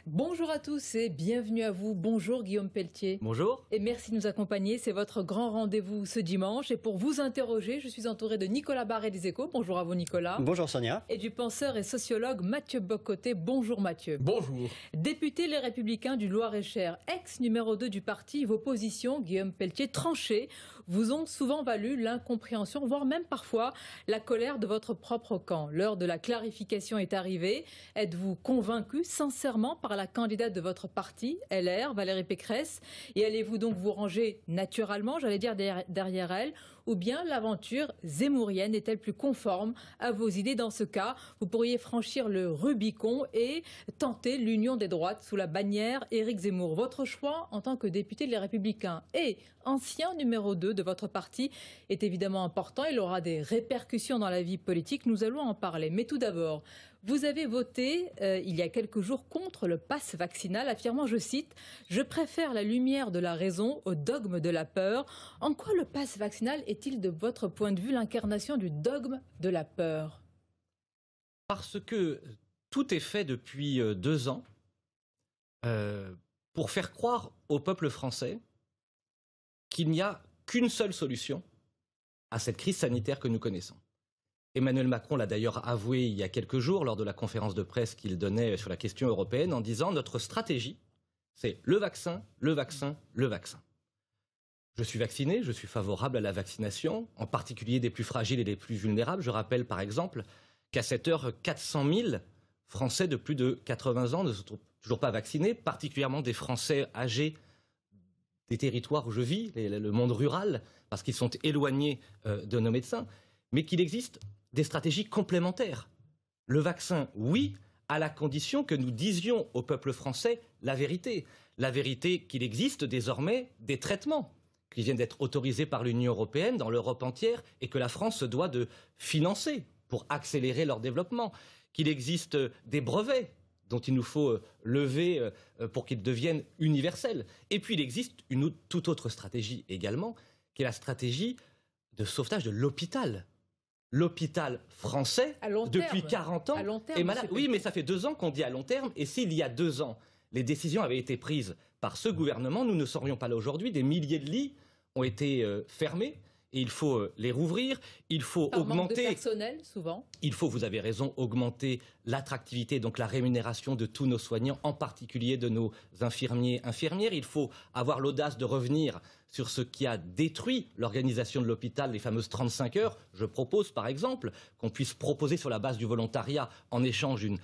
Bonjour à tous et bienvenue à vous. Bonjour Guillaume Pelletier. Bonjour. Et merci de nous accompagner. C'est votre grand rendez-vous ce dimanche. Et pour vous interroger, je suis entouré de Nicolas Barré des Échos. Bonjour à vous Nicolas. Bonjour Sonia. Et du penseur et sociologue Mathieu Bocoté. Bonjour Mathieu. Bonjour. Député Les Républicains du Loir-et-Cher, ex numéro 2 du parti, vos positions, Guillaume Pelletier, tranchées, vous ont souvent valu l'incompréhension, voire même parfois la colère de votre propre camp. L'heure de la clarification est arrivée. Êtes-vous convaincu sincèrement par la candidate de votre parti, LR, Valérie Pécresse, et allez-vous donc vous ranger naturellement, j'allais dire derrière elle, ou bien l'aventure zémourienne est-elle plus conforme à vos idées? Dans ce cas, vous pourriez franchir le Rubicon et tenter l'union des droites sous la bannière Éric Zemmour. Votre choix en tant que député Les Républicains et ancien numéro 2 de votre parti est évidemment important. Il aura des répercussions dans la vie politique. Nous allons en parler. Mais tout d'abord, vous avez voté il y a quelques jours contre le pass vaccinal, affirmant, je cite, « Je préfère la lumière de la raison au dogme de la peur ». En quoi le pass vaccinal est-il, de votre point de vue, l'incarnation du dogme de la peur? Parce que tout est fait depuis 2 ans pour faire croire au peuple français qu'il n'y a qu'une seule solution à cette crise sanitaire que nous connaissons. Emmanuel Macron l'a d'ailleurs avoué il y a quelques jours lors de la conférence de presse qu'il donnait sur la question européenne en disant « Notre stratégie, c'est le vaccin, le vaccin, le vaccin ». Je suis vacciné, je suis favorable à la vaccination, en particulier des plus fragiles et des plus vulnérables. Je rappelle par exemple qu'à cette heure, 400 000 Français de plus de 80 ans ne sont toujours pas vaccinés, particulièrement des Français âgés des territoires où je vis, le monde rural, parce qu'ils sont éloignés de nos médecins, mais qu'il existe des stratégies complémentaires. Le vaccin, oui, à la condition que nous disions au peuple français la vérité qu'il existe désormais des traitements qui viennent d'être autorisés par l'Union européenne, dans l'Europe entière, et que la France se doit de financer pour accélérer leur développement, qu'il existe des brevets dont il nous faut lever pour qu'ils deviennent universels. Et puis il existe une toute autre stratégie également, qui est la stratégie de sauvetage de l'hôpital. L'hôpital français, depuis 40 ans, est malade. Oui, mais ça fait 2 ans qu'on dit à long terme, et s'il y a 2 ans, les décisions avaient été prises par ce gouvernement, nous ne serions pas là aujourd'hui. Des milliers de lits ont été fermés. Et il faut les rouvrir, il faut augmenter... Manque de personnel, souvent. Il faut, vous avez raison, augmenter l'attractivité, donc la rémunération de tous nos soignants, en particulier de nos infirmiers, infirmières. Il faut avoir l'audace de revenir sur ce qui a détruit l'organisation de l'hôpital, les fameuses 35 heures. Je propose, par exemple, qu'on puisse proposer sur la base du volontariat, en échange d'une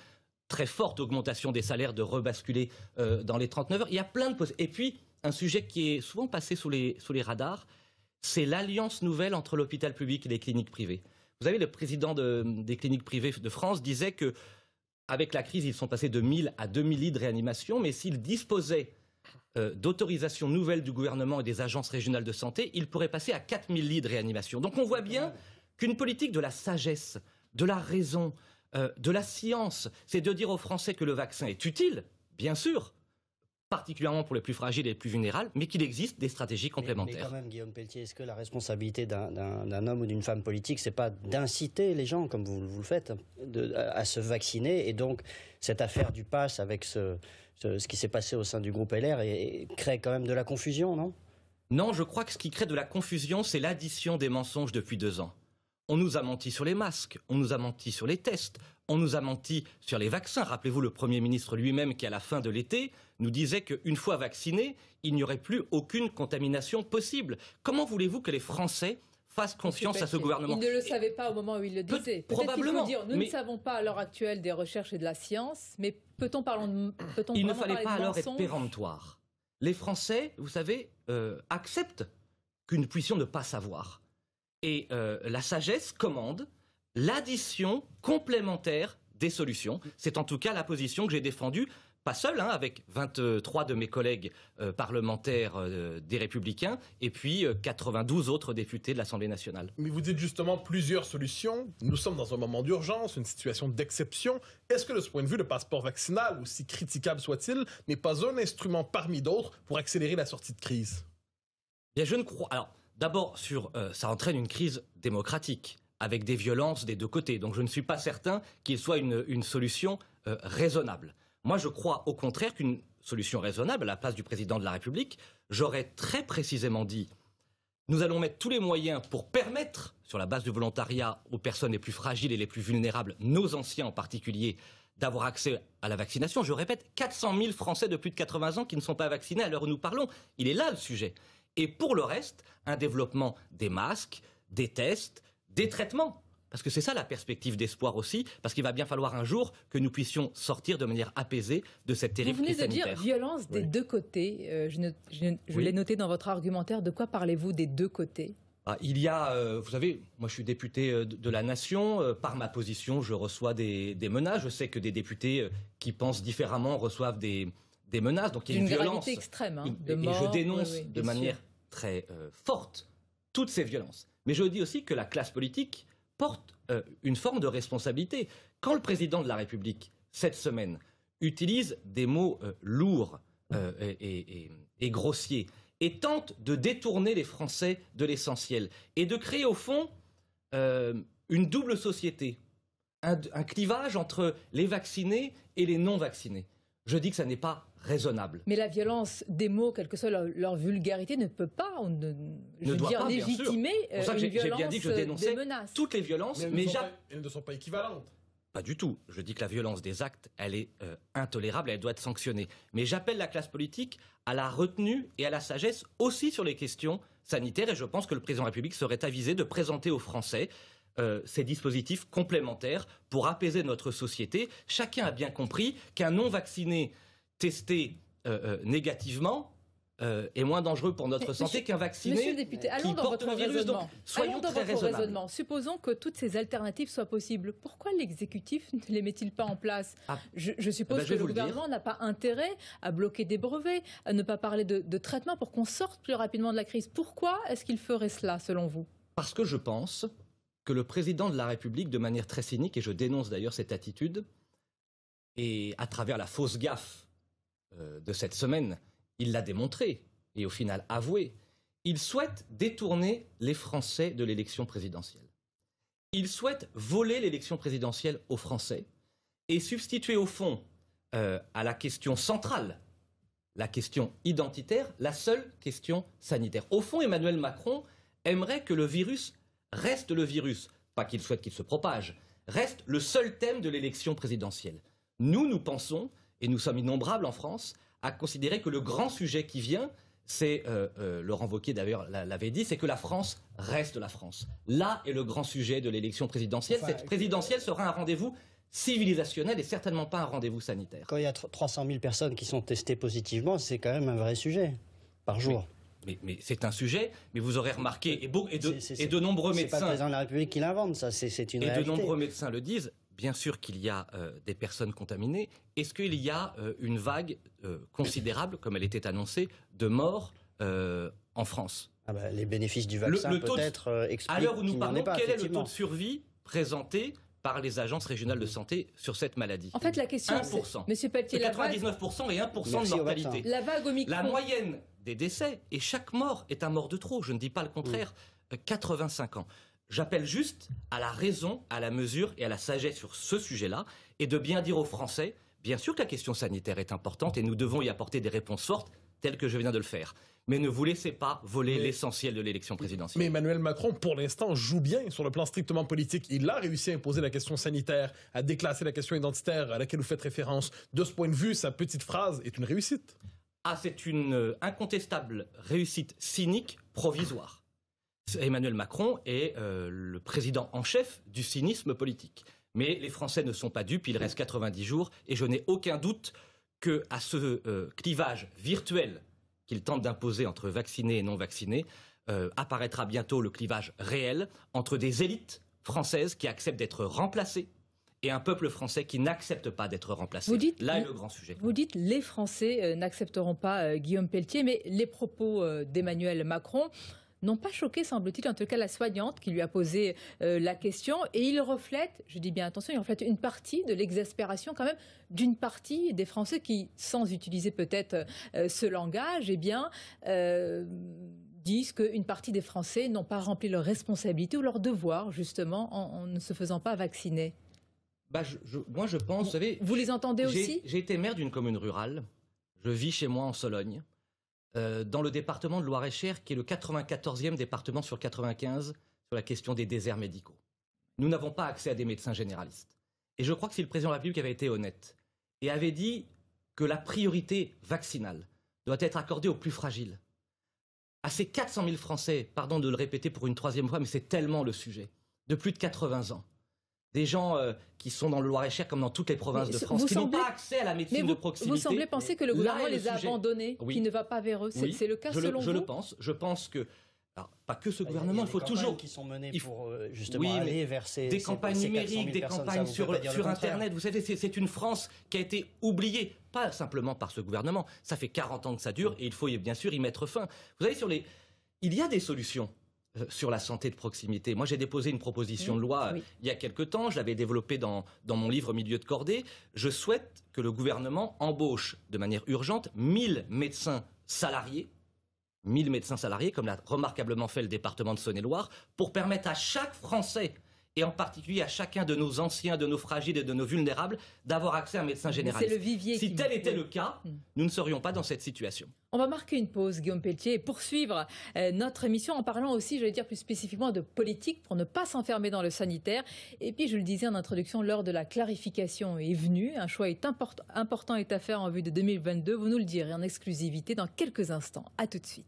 très forte augmentation des salaires, de rebasculer dans les 39 heures. Il y a plein de choses. Et puis, un sujet qui est souvent passé sous les radars, c'est l'alliance nouvelle entre l'hôpital public et les cliniques privées. Vous savez, le président des cliniques privées de France disait qu'avec la crise, ils sont passés de 1000 à 2000 lits de réanimation, mais s'ils disposaient d'autorisations nouvelles du gouvernement et des agences régionales de santé, ils pourraient passer à 4000 lits de réanimation. Donc on voit bien qu'une politique de la sagesse, de la raison, de la science, c'est de dire aux Français que le vaccin est utile, bien sûr, particulièrement pour les plus fragiles et les plus vulnérables, mais qu'il existe des stratégies complémentaires. Mais quand même, Guillaume Pelletier, est-ce que la responsabilité d'un homme ou d'une femme politique, c'est pas d'inciter les gens, comme vous le faites, à se vacciner? Et donc, cette affaire du pass avec ce qui s'est passé au sein du groupe LR crée quand même de la confusion, non? Non, je crois que ce qui crée de la confusion, c'est l'addition des mensonges depuis 2 ans. On nous a menti sur les masques, on nous a menti sur les tests, on nous a menti sur les vaccins. Rappelez-vous le Premier ministre lui-même qui, à la fin de l'été, nous disait qu'une fois vaccinés, il n'y aurait plus aucune contamination possible. Comment voulez-vous que les Français fassent confiance à ce gouvernement? Il ne le savait pas au moment où il le disait. Probablement. Dire, nous ne savons pas à l'heure actuelle des recherches et de la science, mais peut-on Il ne fallait pas alors être péremptoire. Les Français, vous savez, acceptent que nous puissions ne pas savoir. Et la sagesse commande l'addition complémentaire des solutions. C'est en tout cas la position que j'ai défendue, pas seul, avec 23 de mes collègues parlementaires des Républicains et puis 92 autres députés de l'Assemblée nationale. Mais vous dites justement plusieurs solutions. Nous sommes dans un moment d'urgence, une situation d'exception. Est-ce que de ce point de vue, le passeport vaccinal, aussi critiquable soit-il, n'est pas un instrument parmi d'autres pour accélérer la sortie de crise? Bien, je ne crois... Alors, d'abord, ça entraîne une crise démocratique, avec des violences des deux côtés. Donc je ne suis pas certain qu'il soit une solution raisonnable. Moi, je crois au contraire qu'une solution raisonnable, à la place du président de la République, j'aurais très précisément dit nous allons mettre tous les moyens pour permettre, sur la base du volontariat, aux personnes les plus fragiles et les plus vulnérables, nos anciens en particulier, d'avoir accès à la vaccination. Je répète, 400 000 Français de plus de 80 ans qui ne sont pas vaccinés à l'heure où nous parlons. Il est là le sujet. Et pour le reste, un développement des masques, des tests, des traitements. Parce que c'est ça la perspective d'espoir aussi, parce qu'il va bien falloir un jour que nous puissions sortir de manière apaisée de cette terrible crise sanitaire. Vous venez de dire violence des deux côtés. Je l'ai noté dans votre argumentaire. De quoi parlez-vous des deux côtés ? Il y a, vous savez, moi je suis député de la Nation. Par ma position, je reçois des menaces. Je sais que des députés qui pensent différemment reçoivent des menaces. Donc il y a une violence gravité extrême, de et mort. Je dénonce de manière très forte toutes ces violences. Mais je dis aussi que la classe politique porte une forme de responsabilité. Quand le président de la République, cette semaine, utilise des mots lourds et grossiers et tente de détourner les Français de l'essentiel et de créer au fond une double société, un clivage entre les vaccinés et les non-vaccinés, je dis que ça n'est pas raisonnable. Mais la violence des mots, quelle que soit leur vulgarité, ne peut pas, légitimer une violence bien dit que je dénonçais des menaces. Toutes les violences, mais elles ne sont pas équivalentes. Pas du tout. Je dis que la violence des actes, elle est intolérable, elle doit être sanctionnée. Mais j'appelle la classe politique à la retenue et à la sagesse aussi sur les questions sanitaires. Et je pense que le président de la République serait avisé de présenter aux Français ces dispositifs complémentaires pour apaiser notre société. Chacun a bien compris qu'un non-vacciné testé négativement est moins dangereux pour notre santé qu'un vacciné Monsieur le député, qui porte le virus. Donc, soyons très raisonnables. Supposons que toutes ces alternatives soient possibles. Pourquoi l'exécutif ne les met-il pas en place ? Je suppose que le gouvernement n'a pas intérêt à bloquer des brevets, à ne pas parler de traitement pour qu'on sorte plus rapidement de la crise. Pourquoi est-ce qu'il ferait cela, selon vous ? Parce que je pense que le président de la République, de manière très cynique, et je dénonce d'ailleurs cette attitude, et à travers la fausse gaffe de cette semaine, il l'a démontré et au final avoué, il souhaite détourner les Français de l'élection présidentielle. Il souhaite voler l'élection présidentielle aux Français et substituer au fond à la question centrale, la question identitaire, la seule question sanitaire. Au fond, Emmanuel Macron aimerait que le virus reste le virus, pas qu'il souhaite qu'il se propage, reste le seul thème de l'élection présidentielle. Nous pensons, et nous sommes innombrables en France, à considérer que le grand sujet qui vient, c'est, Laurent Wauquiez d'ailleurs l'avait dit, c'est que la France reste la France. Là est le grand sujet de l'élection présidentielle. Cette présidentielle sera un rendez-vous civilisationnel et certainement pas un rendez-vous sanitaire. Quand il y a 300 000 personnes qui sont testées positivement, c'est quand même un vrai sujet par jour. Mais c'est un sujet, mais vous aurez remarqué, et de nombreux médecins... C'est pas le président de la République qui l'invente, ça, c'est une réalité. Et de nombreux médecins le disent, bien sûr qu'il y a des personnes contaminées. Est-ce qu'il y a une vague considérable, comme elle était annoncée, de morts en France ? Les bénéfices du vaccin peut-être expliquent. À l'heure où nous parlons, quel est le taux de survie présenté par les agences régionales de santé sur cette maladie ? En fait, la question, 1%. Monsieur Pelletier, 99% et 1% de mortalité. La vague Omicron. La moyenne des décès, et chaque mort est un mort de trop, je ne dis pas le contraire, 85 ans. J'appelle juste à la raison, à la mesure et à la sagesse sur ce sujet-là, et de bien dire aux Français, bien sûr que la question sanitaire est importante et nous devons y apporter des réponses fortes, telles que je viens de le faire. Mais ne vous laissez pas voler l'essentiel de l'élection présidentielle. Mais Emmanuel Macron, pour l'instant, joue bien sur le plan strictement politique. Il a réussi à imposer la question sanitaire, à déclasser la question identitaire à laquelle vous faites référence. De ce point de vue, sa petite phrase est une réussite. C'est une incontestable réussite cynique provisoire. Emmanuel Macron est le président en chef du cynisme politique. Mais les Français ne sont pas dupes, il reste 90 jours, et je n'ai aucun doute qu'à ce clivage virtuel qu'il tente d'imposer entre vaccinés et non vaccinés, apparaîtra bientôt le clivage réel entre des élites françaises qui acceptent d'être remplacées et un peuple français qui n'accepte pas d'être remplacé. Là est le grand sujet. Vous dites les Français n'accepteront pas Guillaume Pelletier, mais les propos d'Emmanuel Macron n'ont pas choqué, semble-t-il, en tout cas la soignante qui lui a posé la question. Et il reflète, je dis bien attention, il reflète une partie de l'exaspération quand même d'une partie des Français qui, sans utiliser peut-être ce langage, disent qu'une partie des Français n'ont pas rempli leur responsabilité ou leur devoir, justement, en ne se faisant pas vacciner. Moi, je pense, vous savez... Vous les entendez aussi? J'ai été maire d'une commune rurale. Je vis chez moi en Sologne, dans le département de Loir-et-Cher, qui est le 94e département sur 95 sur la question des déserts médicaux. Nous n'avons pas accès à des médecins généralistes. Et je crois que si le président de la République avait été honnête et avait dit que la priorité vaccinale doit être accordée aux plus fragiles, à ces 400 000 Français, pardon de le répéter pour une troisième fois, mais c'est tellement le sujet, de plus de 80 ans, des gens qui sont dans le Loir-et-Cher comme dans toutes les provinces de France, qui n'ont pas accès à la médecine de proximité. Vous semblez penser que le gouvernement les a abandonnés, qu'il ne va pas vers eux. Oui, c'est le cas selon vous? Je le pense. Je pense que... Alors, pas que ce gouvernement, il faut toujours... qui sont menées pour justement aller vers ces... Des campagnes numériques, des campagnes sur Internet. Vous savez, c'est une France qui a été oubliée, pas simplement par ce gouvernement. Ça fait 40 ans que ça dure et il faut bien sûr y mettre fin. Vous savez, il y a des solutions sur la santé de proximité. Moi, j'ai déposé une proposition de loi il y a quelque temps. Je l'avais développée dans mon livre Milieu de cordée. Je souhaite que le gouvernement embauche de manière urgente 1000 médecins salariés, 1000 médecins salariés, comme l'a remarquablement fait le département de Saône-et-Loire, pour permettre à chaque Français, et en particulier à chacun de nos anciens, de nos fragiles et de nos vulnérables, d'avoir accès à un médecin généraliste. C'est le vivier si tel était le cas, nous ne serions pas dans cette situation. On va marquer une pause, Guillaume Pelletier, et poursuivre notre émission en parlant aussi, je vais dire plus spécifiquement, de politique pour ne pas s'enfermer dans le sanitaire. Et puis, je le disais en introduction, l'heure de la clarification est venue. Un choix important est à faire en vue de 2022. Vous nous le direz en exclusivité dans quelques instants. À tout de suite.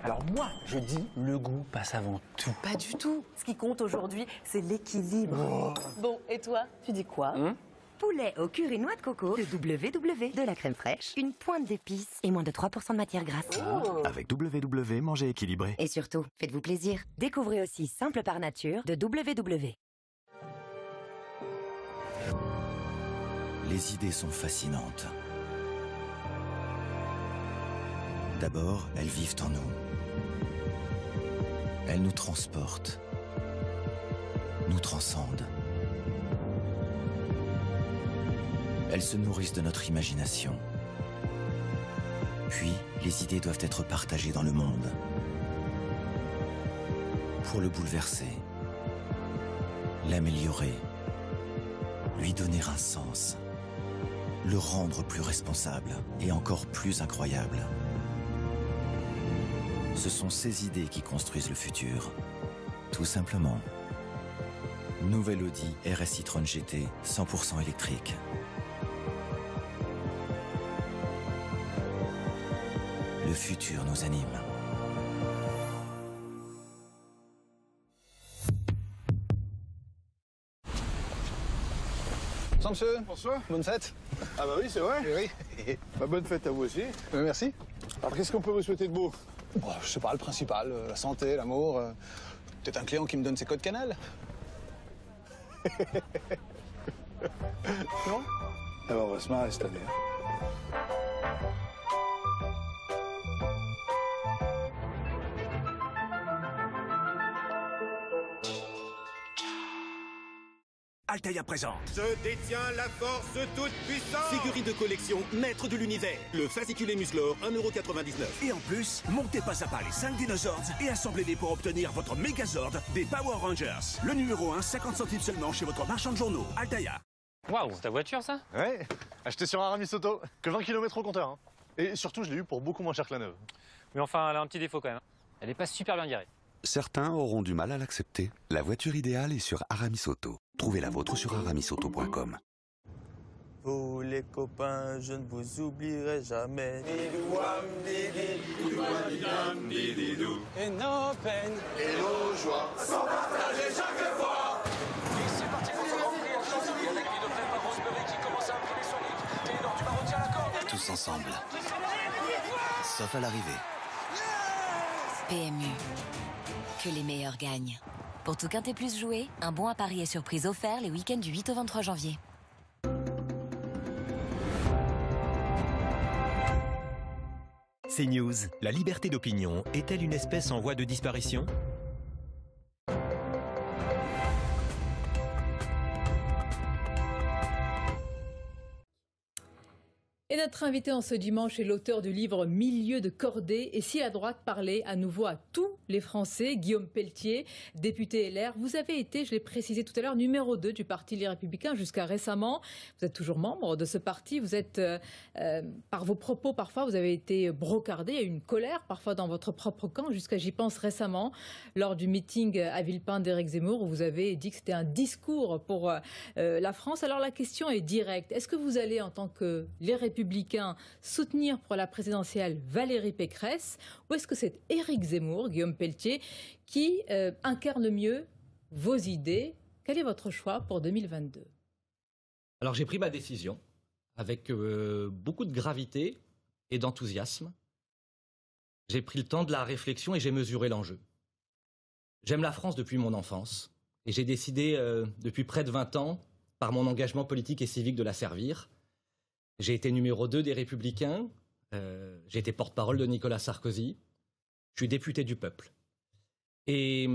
Alors moi, je dis, le goût passe avant tout. Pas du tout. Ce qui compte aujourd'hui, c'est l'équilibre. Bon, et toi, tu dis quoi? Poulet au curry noix de coco de WW, de la crème fraîche, une pointe d'épices et moins de 3% de matière grasse. Avec WW, mangez équilibré. Et surtout, faites-vous plaisir. Découvrez aussi Simple par nature de WW. Les idées sont fascinantes. D'abord, elles vivent en nous. Elles nous transportent, nous transcendent. Elles se nourrissent de notre imagination. Puis, les idées doivent être partagées dans le monde. Pour le bouleverser, l'améliorer, lui donner un sens, le rendre plus responsable et encore plus incroyable. Ce sont ces idées qui construisent le futur. Tout simplement. Nouvelle Audi RS e-tron GT 100% électrique. Le futur nous anime. Bonsoir monsieur. Bonsoir. Bonne fête. Ah bah oui, c'est vrai. Oui. Bah, bonne fête à vous aussi. Merci. Alors qu'est-ce qu'on peut vous souhaiter de beau? Oh, je sais pas, le principal, la santé, l'amour. Peut-être un client qui me donne ses codes canal. Non? Alors on va se marrer cette année. Altaïa présente. Je détiens la force toute puissante. Figurine de collection, maître de l'univers. Le fasciculé Muslor, 1,99 €. Et en plus, montez pas à pas les 5 dinosaures et assemblez-les pour obtenir votre Megazord des Power Rangers. Le numéro 1, 50 centimes seulement chez votre marchand de journaux. Altaïa. Waouh, c'est ta voiture ça? Ouais, acheté sur Aramis Auto. Que 20 km au compteur. Hein. Et surtout, je l'ai eu pour beaucoup moins cher que la neuve. Mais enfin, elle a un petit défaut quand même. Elle est pas super bien garée. Certains auront du mal à l'accepter. La voiture idéale est sur Aramis Auto. Trouvez la vôtre sur aramisauto.com. Vous les copains, je ne vous oublierai jamais. Et nos peines et nos joies sont partagées chaque fois. Et c'est parti pour les avec lui de près par Rosemary qui commence à imprimer son hit. Taylor du Baron tient la corde. Tous ensemble. Sauf à l'arrivée. PMU. Que les meilleurs gagnent. Pour tout quintet plus joué, un bon à parier surprise offert les week-ends du 8 au 23 janvier. CNews, la liberté d'opinion est-elle une espèce en voie de disparition ? Et notre invité en ce dimanche est l'auteur du livre Milieu de cordée et si la droite parlait à nouveau à tous les Français, Guillaume Pelletier, député LR. Vous avez été, je l'ai précisé tout à l'heure, numéro 2 du Parti Les Républicains jusqu'à récemment. Vous êtes toujours membre de ce parti. Vous êtes, par vos propos, parfois, vous avez été brocardé. Il y a eu une colère, parfois, dans votre propre camp, jusqu'à, j'y pense, récemment, lors du meeting à Villepin d'Éric Zemmour, où vous avez dit que c'était un discours pour la France. Alors la question est directe. Est-ce que vous allez, en tant que les Républicains, soutenir pour la présidentielle Valérie Pécresse ou est-ce que c'est Éric Zemmour, Guillaume Pelletier, qui incarne mieux vos idées? Quel est votre choix pour 2022? Alors j'ai pris ma décision avec beaucoup de gravité et d'enthousiasme. J'ai pris le temps de la réflexion et j'ai mesuré l'enjeu. J'aime la France depuis mon enfance et j'ai décidé depuis près de 20 ans, par mon engagement politique et civique, de la servir. J'ai été numéro 2 des Républicains, j'ai été porte-parole de Nicolas Sarkozy, je suis député du peuple. Et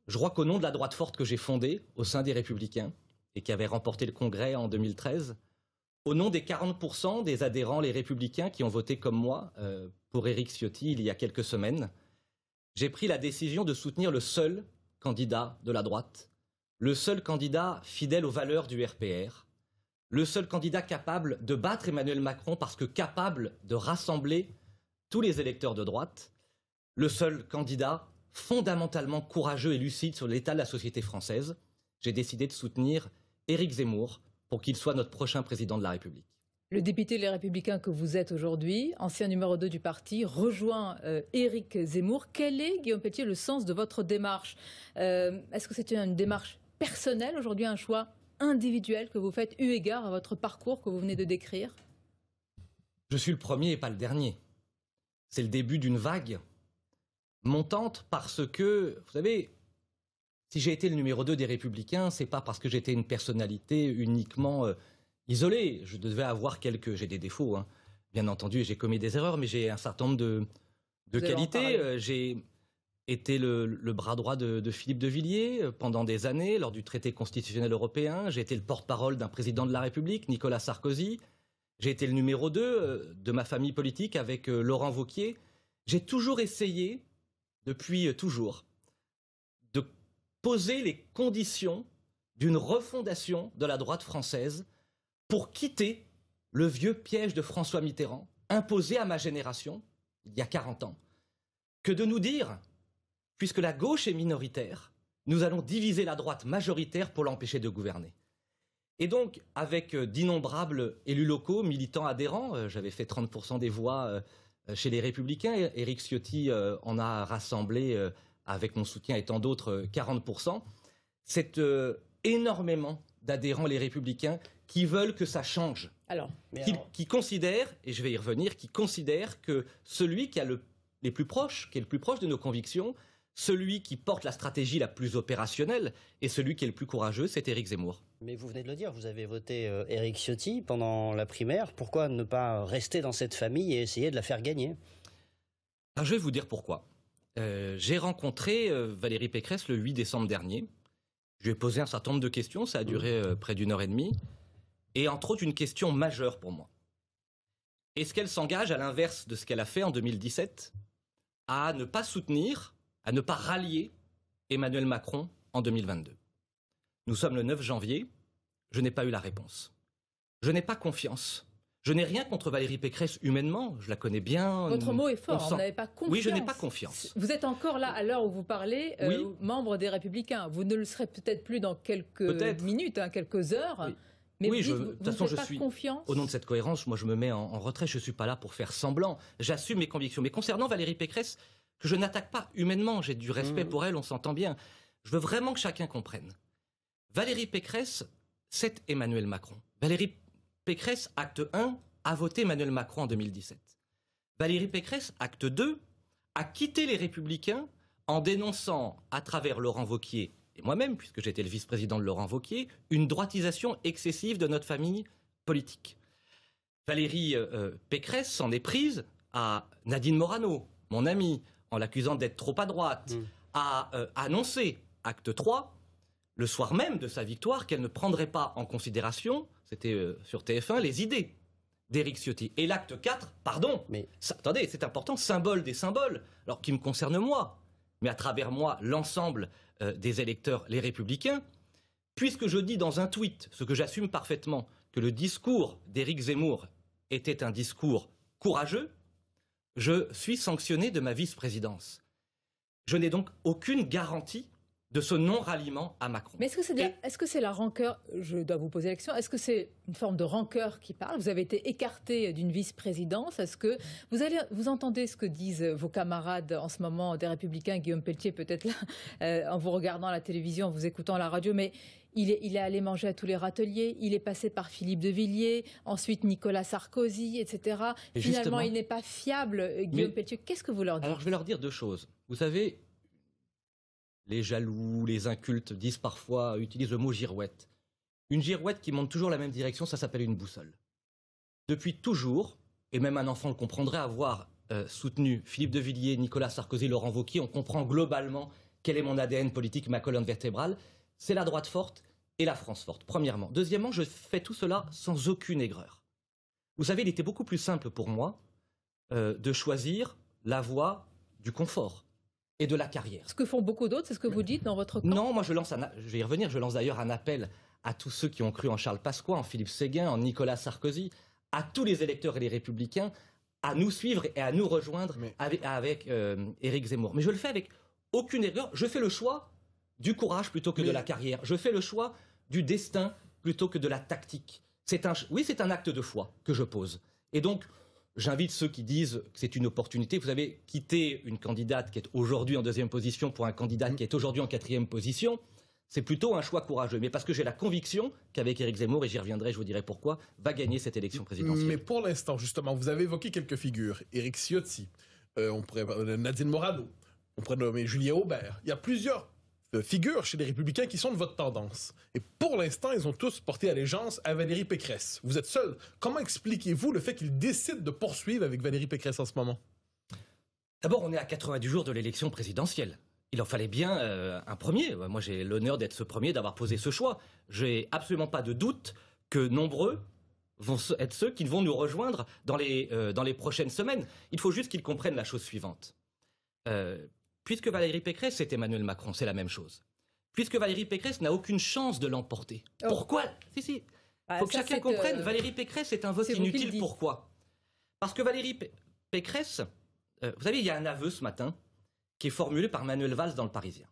je crois qu'au nom de la droite forte que j'ai fondée au sein des Républicains et qui avait remporté le Congrès en 2013, au nom des 40% des adhérents les Républicains qui ont voté comme moi pour Éric Ciotti il y a quelques semaines, j'ai pris la décision de soutenir le seul candidat de la droite, le seul candidat fidèle aux valeurs du RPR, le seul candidat capable de battre Emmanuel Macron parce que capable de rassembler tous les électeurs de droite, le seul candidat fondamentalement courageux et lucide sur l'état de la société française. J'ai décidé de soutenir Éric Zemmour pour qu'il soit notre prochain président de la République. Le député Les Républicains que vous êtes aujourd'hui, ancien numéro 2 du parti, rejoint Éric Zemmour. Quel est, Guillaume Pelletier, le sens de votre démarche? Est-ce que c'est une démarche personnelle aujourd'hui, un choix individuel que vous faites eu égard à votre parcours que vous venez de décrire? Je suis le premier et pas le dernier. C'est le début d'une vague montante parce que, vous savez, si j'ai été le numéro 2 des Républicains, c'est pas parce que j'étais une personnalité uniquement isolée. Je devais avoir j'ai des défauts, hein. Bien entendu, j'ai commis des erreurs, mais j'ai un certain nombre de qualités. J'ai été le bras droit de Philippe de Villiers pendant des années lors du traité constitutionnel européen. J'ai été le porte-parole d'un président de la République, Nicolas Sarkozy. J'ai été le numéro 2 de ma famille politique avec Laurent Wauquiez. J'ai toujours essayé, depuis toujours, de poser les conditions d'une refondation de la droite française pour quitter le vieux piège de François Mitterrand, imposé à ma génération, il y a 40 ans, que de nous dire: puisque la gauche est minoritaire, nous allons diviser la droite majoritaire pour l'empêcher de gouverner. Et donc, avec d'innombrables élus locaux, militants adhérents, j'avais fait 30% des voix chez les Républicains, Éric Ciotti en a rassemblé, avec mon soutien et tant d'autres, 40%. C'est énormément d'adhérents les Républicains qui veulent que ça change. Qui considèrent, et je vais y revenir, qui considèrent que celui qui est le plus proche de nos convictions, celui qui porte la stratégie la plus opérationnelle et celui qui est le plus courageux, c'est Éric Zemmour. Mais vous venez de le dire, vous avez voté Éric Ciotti pendant la primaire. Pourquoi ne pas rester dans cette famille et essayer de la faire gagner? Alors, je vais vous dire pourquoi. J'ai rencontré Valérie Pécresse le 8 décembre dernier. Je lui ai posé un certain nombre de questions, ça a duré près d'1 heure et demie. Et entre autres, une question majeure pour moi. Est-ce qu'elle s'engage, à l'inverse de ce qu'elle a fait en 2017, à ne pas soutenir, à ne pas rallier Emmanuel Macron en 2022. Nous sommes le 9 janvier, je n'ai pas eu la réponse. Je n'ai pas confiance. Je n'ai rien contre Valérie Pécresse humainement, je la connais bien. Votre mot est fort, vous n'avez pas confiance. Oui, je n'ai pas confiance. Vous êtes encore là, à l'heure où vous parlez, membre des Républicains. Vous ne le serez peut-être plus dans quelques minutes, quelques heures. Oui. Mais oui, vous de toute façon, je suis. Confiance. Au nom de cette cohérence, moi, je me mets en retrait. Je ne suis pas là pour faire semblant. J'assume mes convictions. Mais concernant Valérie Pécresse, que je n'attaque pas humainement, j'ai du respect pour elle, on s'entend bien. Je veux vraiment que chacun comprenne. Valérie Pécresse, c'est Emmanuel Macron. Valérie Pécresse, acte 1, a voté Emmanuel Macron en 2017. Valérie Pécresse, acte 2, a quitté les Républicains en dénonçant, à travers Laurent Wauquiez et moi-même, puisque j'étais le vice-président de Laurent Wauquiez, une droitisation excessive de notre famille politique. Valérie Pécresse s'en est prise à Nadine Morano, mon amie, en l'accusant d'être trop à droite, a annoncé, acte 3, le soir même de sa victoire, qu'elle ne prendrait pas en considération, c'était sur TF1, les idées d'Éric Ciotti. Et l'acte 4, pardon, mais attendez, c'est important, symbole des symboles, alors qui me concerne moi, mais à travers moi, l'ensemble des électeurs, les Républicains, puisque je dis dans un tweet, ce que j'assume parfaitement, que le discours d'Éric Zemmour était un discours courageux, je suis sanctionné de ma vice-présidence. Je n'ai donc aucune garantie de ce non-ralliement à Macron. Mais est-ce que c'est la rancœur, je dois vous poser la question, est-ce que c'est une forme de rancœur qui parle? Vous avez été écarté d'une vice-présidence. Est-ce que vous entendez ce que disent vos camarades en ce moment des Républicains, Guillaume Pelletier peut-être là, en vous regardant à la télévision, en vous écoutant à la radio, mais il est allé manger à tous les râteliers, il est passé par Philippe de Villiers, ensuite Nicolas Sarkozy, etc. Et finalement, il n'est pas fiable, Guillaume Pelletier. Qu'est-ce que vous leur dites? Alors, je vais leur dire deux choses. Vous savez, les jaloux, les incultes disent parfois, utilisent le mot girouette. Une girouette qui monte toujours la même direction, ça s'appelle une boussole. Depuis toujours, et même un enfant le comprendrait, avoir soutenu Philippe de Villiers, Nicolas Sarkozy, Laurent Wauquiez, on comprend globalement quel est mon ADN politique, ma colonne vertébrale. C'est la droite forte et la France forte, premièrement. Deuxièmement, je fais tout cela sans aucune aigreur. Vous savez, il était beaucoup plus simple pour moi de choisir la voie du confort et de la carrière. Ce que font beaucoup d'autres, c'est ce que vous dites dans votre camp? Non, moi je vais y revenir, je lance d'ailleurs un appel à tous ceux qui ont cru en Charles Pasqua, en Philippe Séguin, en Nicolas Sarkozy, à tous les électeurs et les Républicains, à nous suivre et à nous rejoindre avec Éric Zemmour. Mais je le fais avec aucune aigreur, je fais le choix du courage plutôt que de la carrière. Je fais le choix du destin plutôt que de la tactique. Oui, c'est un acte de foi que je pose. Et donc, j'invite ceux qui disent que c'est une opportunité. Vous savez, quitter une candidate qui est aujourd'hui en 2e position pour un candidat qui est aujourd'hui en 4e position, c'est plutôt un choix courageux. Mais parce que j'ai la conviction qu'avec Éric Zemmour, et j'y reviendrai, je vous dirai pourquoi, va gagner cette élection présidentielle. Mais pour l'instant, justement, vous avez évoqué quelques figures. Éric Ciotti, on pourrait Nadine Morano, on pourrait nommer Julien Aubert. Il y a plusieurs figures chez les Républicains qui sont de votre tendance. Et pour l'instant, ils ont tous porté allégeance à Valérie Pécresse. Vous êtes seul. Comment expliquez-vous le fait qu'ils décident de poursuivre avec Valérie Pécresse en ce moment? D'abord, on est à 90 jours de l'élection présidentielle. Il en fallait bien un premier. Moi, j'ai l'honneur d'être ce premier, d'avoir posé ce choix. J'ai absolument pas de doute que nombreux vont être ceux qui vont nous rejoindre dans les prochaines semaines. Il faut juste qu'ils comprennent la chose suivante. Puisque Valérie Pécresse, c'est Emmanuel Macron, c'est la même chose. Puisque Valérie Pécresse n'a aucune chance de l'emporter. Oh. Pourquoi? Si. Il faut que chacun comprenne. Valérie Pécresse est un vote inutile. Pourquoi? Parce que Valérie Pécresse, vous savez, il y a un aveu ce matin qui est formulé par Manuel Valls dans Le Parisien.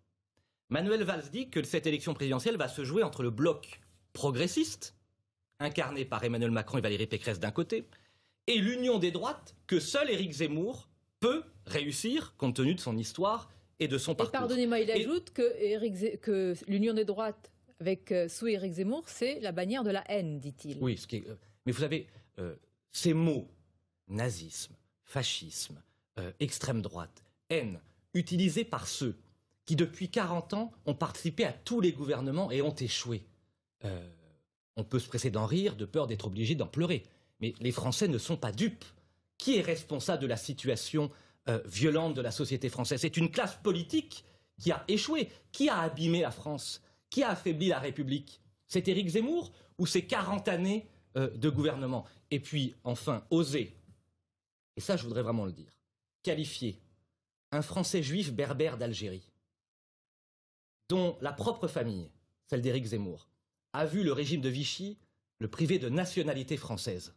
Manuel Valls dit que cette élection présidentielle va se jouer entre le bloc progressiste, incarné par Emmanuel Macron et Valérie Pécresse d'un côté, et l'union des droites que seul Éric Zemmour peut réussir compte tenu de son histoire et de son parcours. Et pardonnez-moi, il ajoute que l'union des droites sous Éric Zemmour, c'est la bannière de la haine, dit-il. Oui, mais vous savez, ces mots, nazisme, fascisme, extrême droite, haine, utilisés par ceux qui depuis 40 ans ont participé à tous les gouvernements et ont échoué. On peut se presser d'en rire de peur d'être obligé d'en pleurer. Mais les Français ne sont pas dupes. Qui est responsable de la situation violente de la société française? C'est une classe politique qui a échoué. Qui a abîmé la France? Qui a affaibli la République? C'est Éric Zemmour ou c'est 40 années de gouvernement? Et puis, enfin, oser, et ça je voudrais vraiment le dire, qualifier un Français juif berbère d'Algérie, dont la propre famille, celle d'Éric Zemmour, a vu le régime de Vichy le priver de nationalité française.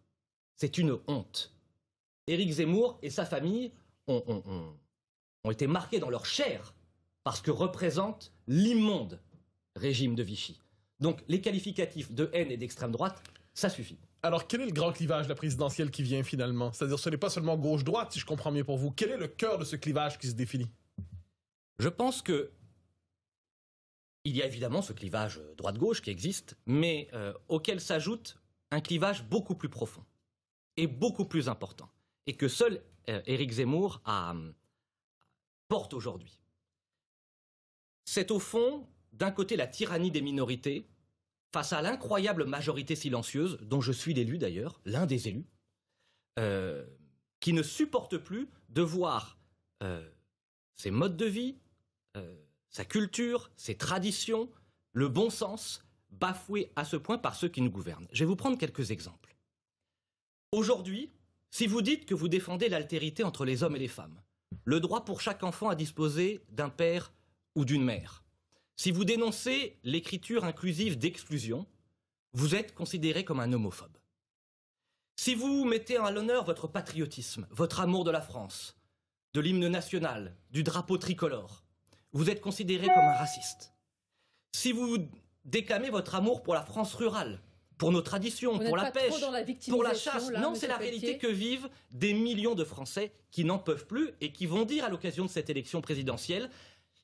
C'est une honte. Éric Zemmour et sa famille ont été marqués dans leur chair parce que représentent l'immonde régime de Vichy. Donc les qualificatifs de haine et d'extrême droite, ça suffit. Alors quel est le grand clivage de la présidentielle qui vient finalement? C'est-à-dire ce n'est pas seulement gauche-droite, si je comprends bien pour vous. Quel est le cœur de ce clivage qui se définit? Je pense que il y a évidemment ce clivage droite-gauche qui existe, mais auquel s'ajoute un clivage beaucoup plus profond et beaucoup plus important, et que seul Éric Zemmour porte aujourd'hui. C'est au fond, d'un côté, la tyrannie des minorités, face à l'incroyable majorité silencieuse, dont je suis l'élu d'ailleurs, l'un des élus, qui ne supporte plus de voir ses modes de vie, sa culture, ses traditions, le bon sens, bafoués à ce point par ceux qui nous gouvernent. Je vais vous prendre quelques exemples. Aujourd'hui, si vous dites que vous défendez l'altérité entre les hommes et les femmes, le droit pour chaque enfant à disposer d'un père ou d'une mère, si vous dénoncez l'écriture inclusive d'exclusion, vous êtes considéré comme un homophobe. Si vous mettez à l'honneur votre patriotisme, votre amour de la France, de l'hymne national, du drapeau tricolore, vous êtes considéré comme un raciste. Si vous déclamez votre amour pour la France rurale, pour nos traditions, pour la pêche, pour la chasse, non, c'est la réalité que vivent des millions de Français qui n'en peuvent plus et qui vont dire à l'occasion de cette élection présidentielle: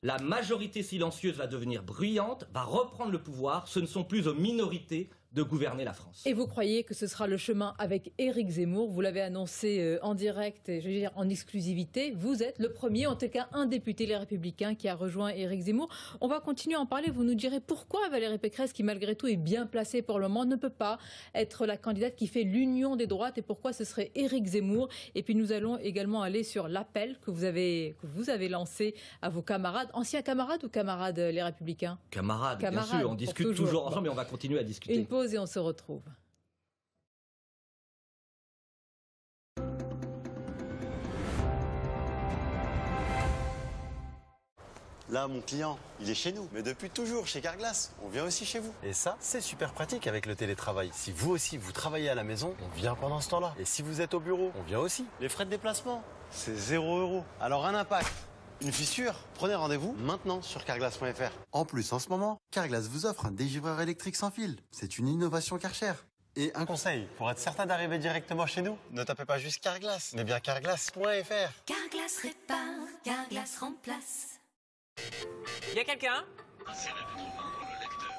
la majorité silencieuse va devenir bruyante, va reprendre le pouvoir, ce ne sont plus aux minorités de gouverner la France. Et vous croyez que ce sera le chemin avec Éric Zemmour? Vous l'avez annoncé en direct, je veux dire en exclusivité. Vous êtes le premier, en tout cas un député Les Républicains qui a rejoint Éric Zemmour. On va continuer à en parler. Vous nous direz pourquoi Valérie Pécresse, qui malgré tout est bien placée pour le moment, ne peut pas être la candidate qui fait l'union des droites et pourquoi ce serait Éric Zemmour. Et puis nous allons également aller sur l'appel que vous avez lancé à vos camarades, anciens camarades ou camarades Les Républicains? Camarades, bien sûr, on discute toujours ensemble, mais on va continuer à discuter. Une pause et on se retrouve. Là, mon client, il est chez nous, mais depuis toujours, chez Carglass. On vient aussi chez vous. Et ça, c'est super pratique avec le télétravail. Si vous aussi, vous travaillez à la maison, on vient pendant ce temps-là. Et si vous êtes au bureau, on vient aussi. Les frais de déplacement, c'est 0 €. Alors, un impact, une fissure, prenez rendez-vous maintenant sur carglass.fr. En plus, en ce moment, Carglass vous offre un dégivreur électrique sans fil. C'est une innovation Karcher. Et un conseil, pour être certain d'arriver directement chez nous, ne tapez pas juste Carglass, mais bien carglass.fr. Carglass répare, Carglass remplace. Y a quelqu'un?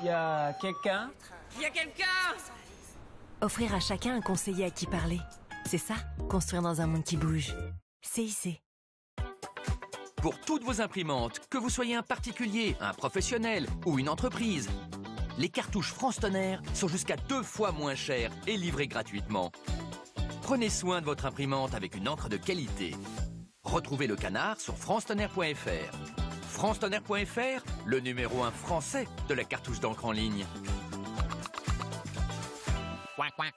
Y a quelqu'un? Y a quelqu'un? Offrir à chacun un conseiller à qui parler. C'est ça, construire dans un monde qui bouge. CIC. Pour toutes vos imprimantes, que vous soyez un particulier, un professionnel ou une entreprise, les cartouches France Tonnerre sont jusqu'à 2 fois moins chères et livrées gratuitement. Prenez soin de votre imprimante avec une encre de qualité. Retrouvez le canard sur francetonnerre.fr. francetonnerre.fr, le numéro 1 français de la cartouche d'encre en ligne. Coin, coin.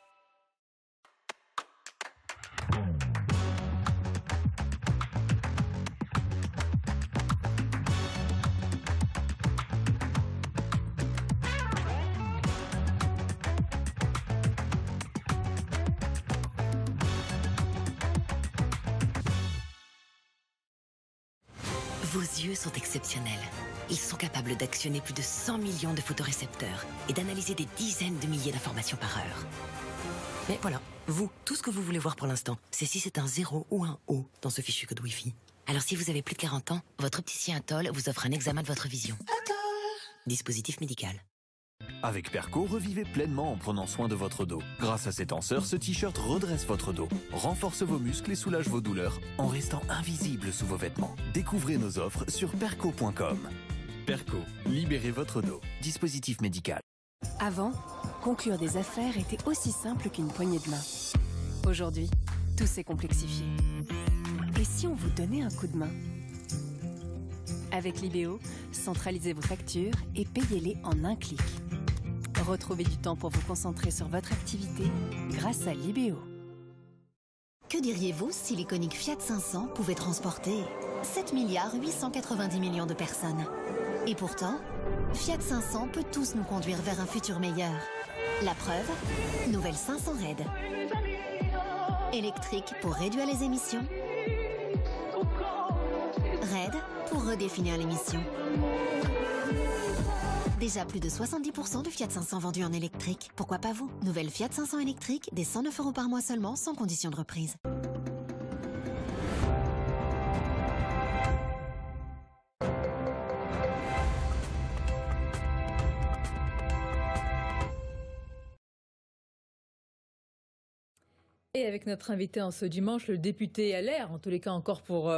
Vos yeux sont exceptionnels. Ils sont capables d'actionner plus de 100 millions de photorécepteurs et d'analyser des dizaines de milliers d'informations par heure. Mais voilà, vous, tout ce que vous voulez voir pour l'instant, c'est si c'est un 0 ou un O dans ce fichu code Wi-Fi. Alors si vous avez plus de 40 ans, votre opticien Atoll vous offre un examen de votre vision. Dispositif médical. Avec Perco, revivez pleinement en prenant soin de votre dos. Grâce à ses tenseurs, ce t-shirt redresse votre dos, renforce vos muscles et soulage vos douleurs en restant invisible sous vos vêtements. Découvrez nos offres sur perco.com. Perco, libérez votre dos. Dispositif médical. Avant, conclure des affaires était aussi simple qu'une poignée de main. Aujourd'hui, tout s'est complexifié. Et si on vous donnait un coup de main? Avec Libéo, centralisez vos factures et payez-les en un clic. Retrouvez du temps pour vous concentrer sur votre activité grâce à Libéo. Que diriez-vous si l'iconique Fiat 500 pouvait transporter 7,890 milliards de personnes? Et pourtant, Fiat 500 peut tous nous conduire vers un futur meilleur. La preuve, nouvelle 500 Red. Électrique pour réduire les émissions. Red pour redéfinir l'émission. Déjà plus de 70% de Fiat 500 vendus en électrique. Pourquoi pas vous? Nouvelle Fiat 500 électrique, des 109 € par mois seulement, sans condition de reprise. Et avec notre invité en ce dimanche, le député LR, en tous les cas encore pour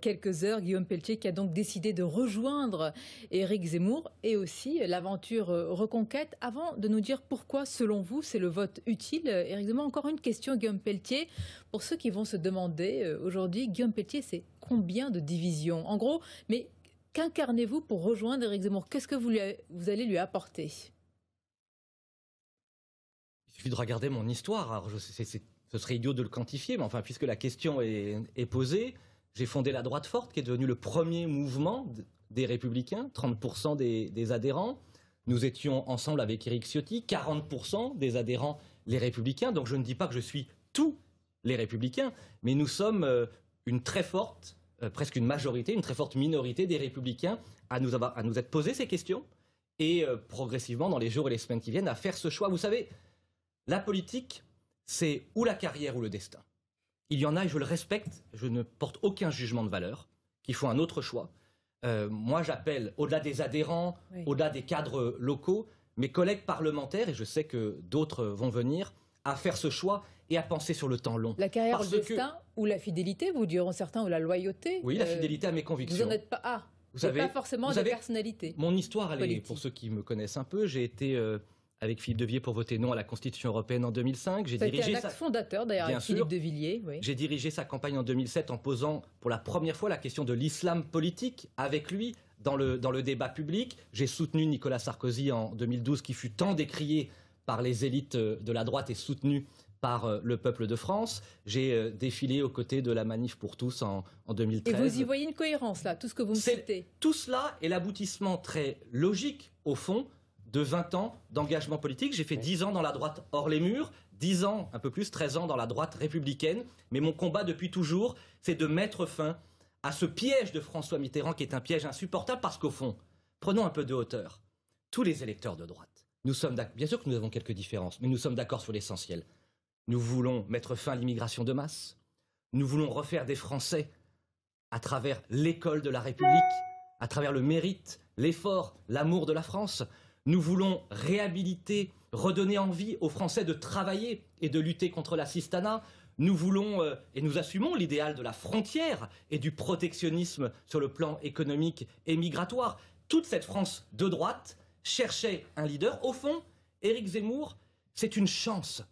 quelques heures, Guillaume Pelletier, qui a donc décidé de rejoindre Éric Zemmour et aussi l'aventure Reconquête. Avant de nous dire pourquoi, selon vous, c'est le vote utile, Éric Zemmour, encore une question, Guillaume Pelletier. Pour ceux qui vont se demander aujourd'hui, Guillaume Pelletier, c'est combien de divisions? En gros, mais qu'incarnez-vous pour rejoindre Éric Zemmour? Qu'est-ce que vous allez lui apporter? Il suffit de regarder mon histoire. Alors, ce serait idiot de le quantifier, mais enfin, puisque la question est posée, j'ai fondé la droite forte, qui est devenue le premier mouvement des Républicains, 30% des adhérents. Nous étions ensemble avec Éric Ciotti, 40% des adhérents, les Républicains. Donc je ne dis pas que je suis tous les Républicains, mais nous sommes une très forte, presque une majorité, une très forte minorité des Républicains à nous être posé ces questions et progressivement, dans les jours et les semaines qui viennent, à faire ce choix. Vous savez, la politique, c'est ou la carrière ou le destin. Il y en a, et je le respecte, je ne porte aucun jugement de valeur, qui font un autre choix. Moi, j'appelle, au-delà des adhérents, au-delà des cadres locaux, mes collègues parlementaires, et je sais que d'autres vont venir, à faire ce choix et à penser sur le temps long. La carrière, le destin ou la fidélité, vous diront certains, ou la loyauté. Oui, la fidélité à mes convictions. Vous n'en êtes pas... vous savez, pas forcément des personnalités. Mon histoire, elle est, pour ceux qui me connaissent un peu, j'ai été... avec Philippe de Villiers pour voter non à la Constitution européenne en 2005. J'ai dirigé un acte fondateur d'ailleurs avec Philippe de Villiers. Oui. J'ai dirigé sa campagne en 2007 en posant pour la première fois la question de l'islam politique avec lui dans le débat public. J'ai soutenu Nicolas Sarkozy en 2012 qui fut tant décrié par les élites de la droite et soutenu par le peuple de France. J'ai défilé aux côtés de la Manif pour tous en 2013. Et vous y voyez une cohérence là, tout ce que vous me citez. Tout cela est l'aboutissement très logique au fond de 20 ans d'engagement politique. J'ai fait 10 ans dans la droite hors les murs, 10 ans, un peu plus, 13 ans dans la droite républicaine. Mais mon combat depuis toujours, c'est de mettre fin à ce piège de François Mitterrand qui est un piège insupportable parce qu'au fond, prenons un peu de hauteur. Tous les électeurs de droite, nous sommes d'accord, bien sûr que nous avons quelques différences, mais nous sommes d'accord sur l'essentiel. Nous voulons mettre fin à l'immigration de masse. Nous voulons refaire des Français à travers l'école de la République, à travers le mérite, l'effort, l'amour de la France. Nous voulons réhabiliter, redonner envie aux Français de travailler et de lutter contre l'assistanat. Nous voulons et nous assumons l'idéal de la frontière et du protectionnisme sur le plan économique et migratoire. Toute cette France de droite cherchait un leader. Au fond, Éric Zemmour, c'est une chance.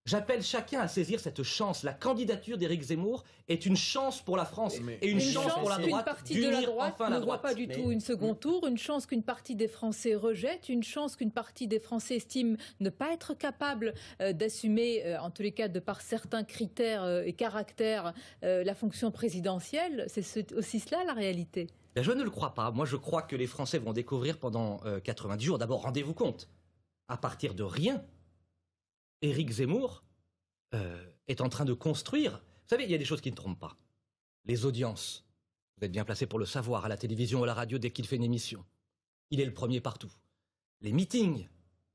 J'appelle chacun à saisir cette chance. La candidature d'Éric Zemmour est une chance pour la France et une chance pour la droite d'unir enfin la droite. Ne voit pas du tout une second tour, une chance qu'une partie des Français rejette, une chance qu'une partie des Français estime ne pas être capable d'assumer, en tous les cas de par certains critères et caractères, la fonction présidentielle. C'est aussi cela la réalité. Je ne le crois pas. Moi, je crois que les Français vont découvrir pendant 90 jours. D'abord, rendez-vous compte, à partir de rien, Éric Zemmour est en train de construire. Vous savez, il y a des choses qui ne trompent pas. Les audiences, vous êtes bien placé pour le savoir, à la télévision ou à la radio dès qu'il fait une émission. Il est le premier partout. Les meetings,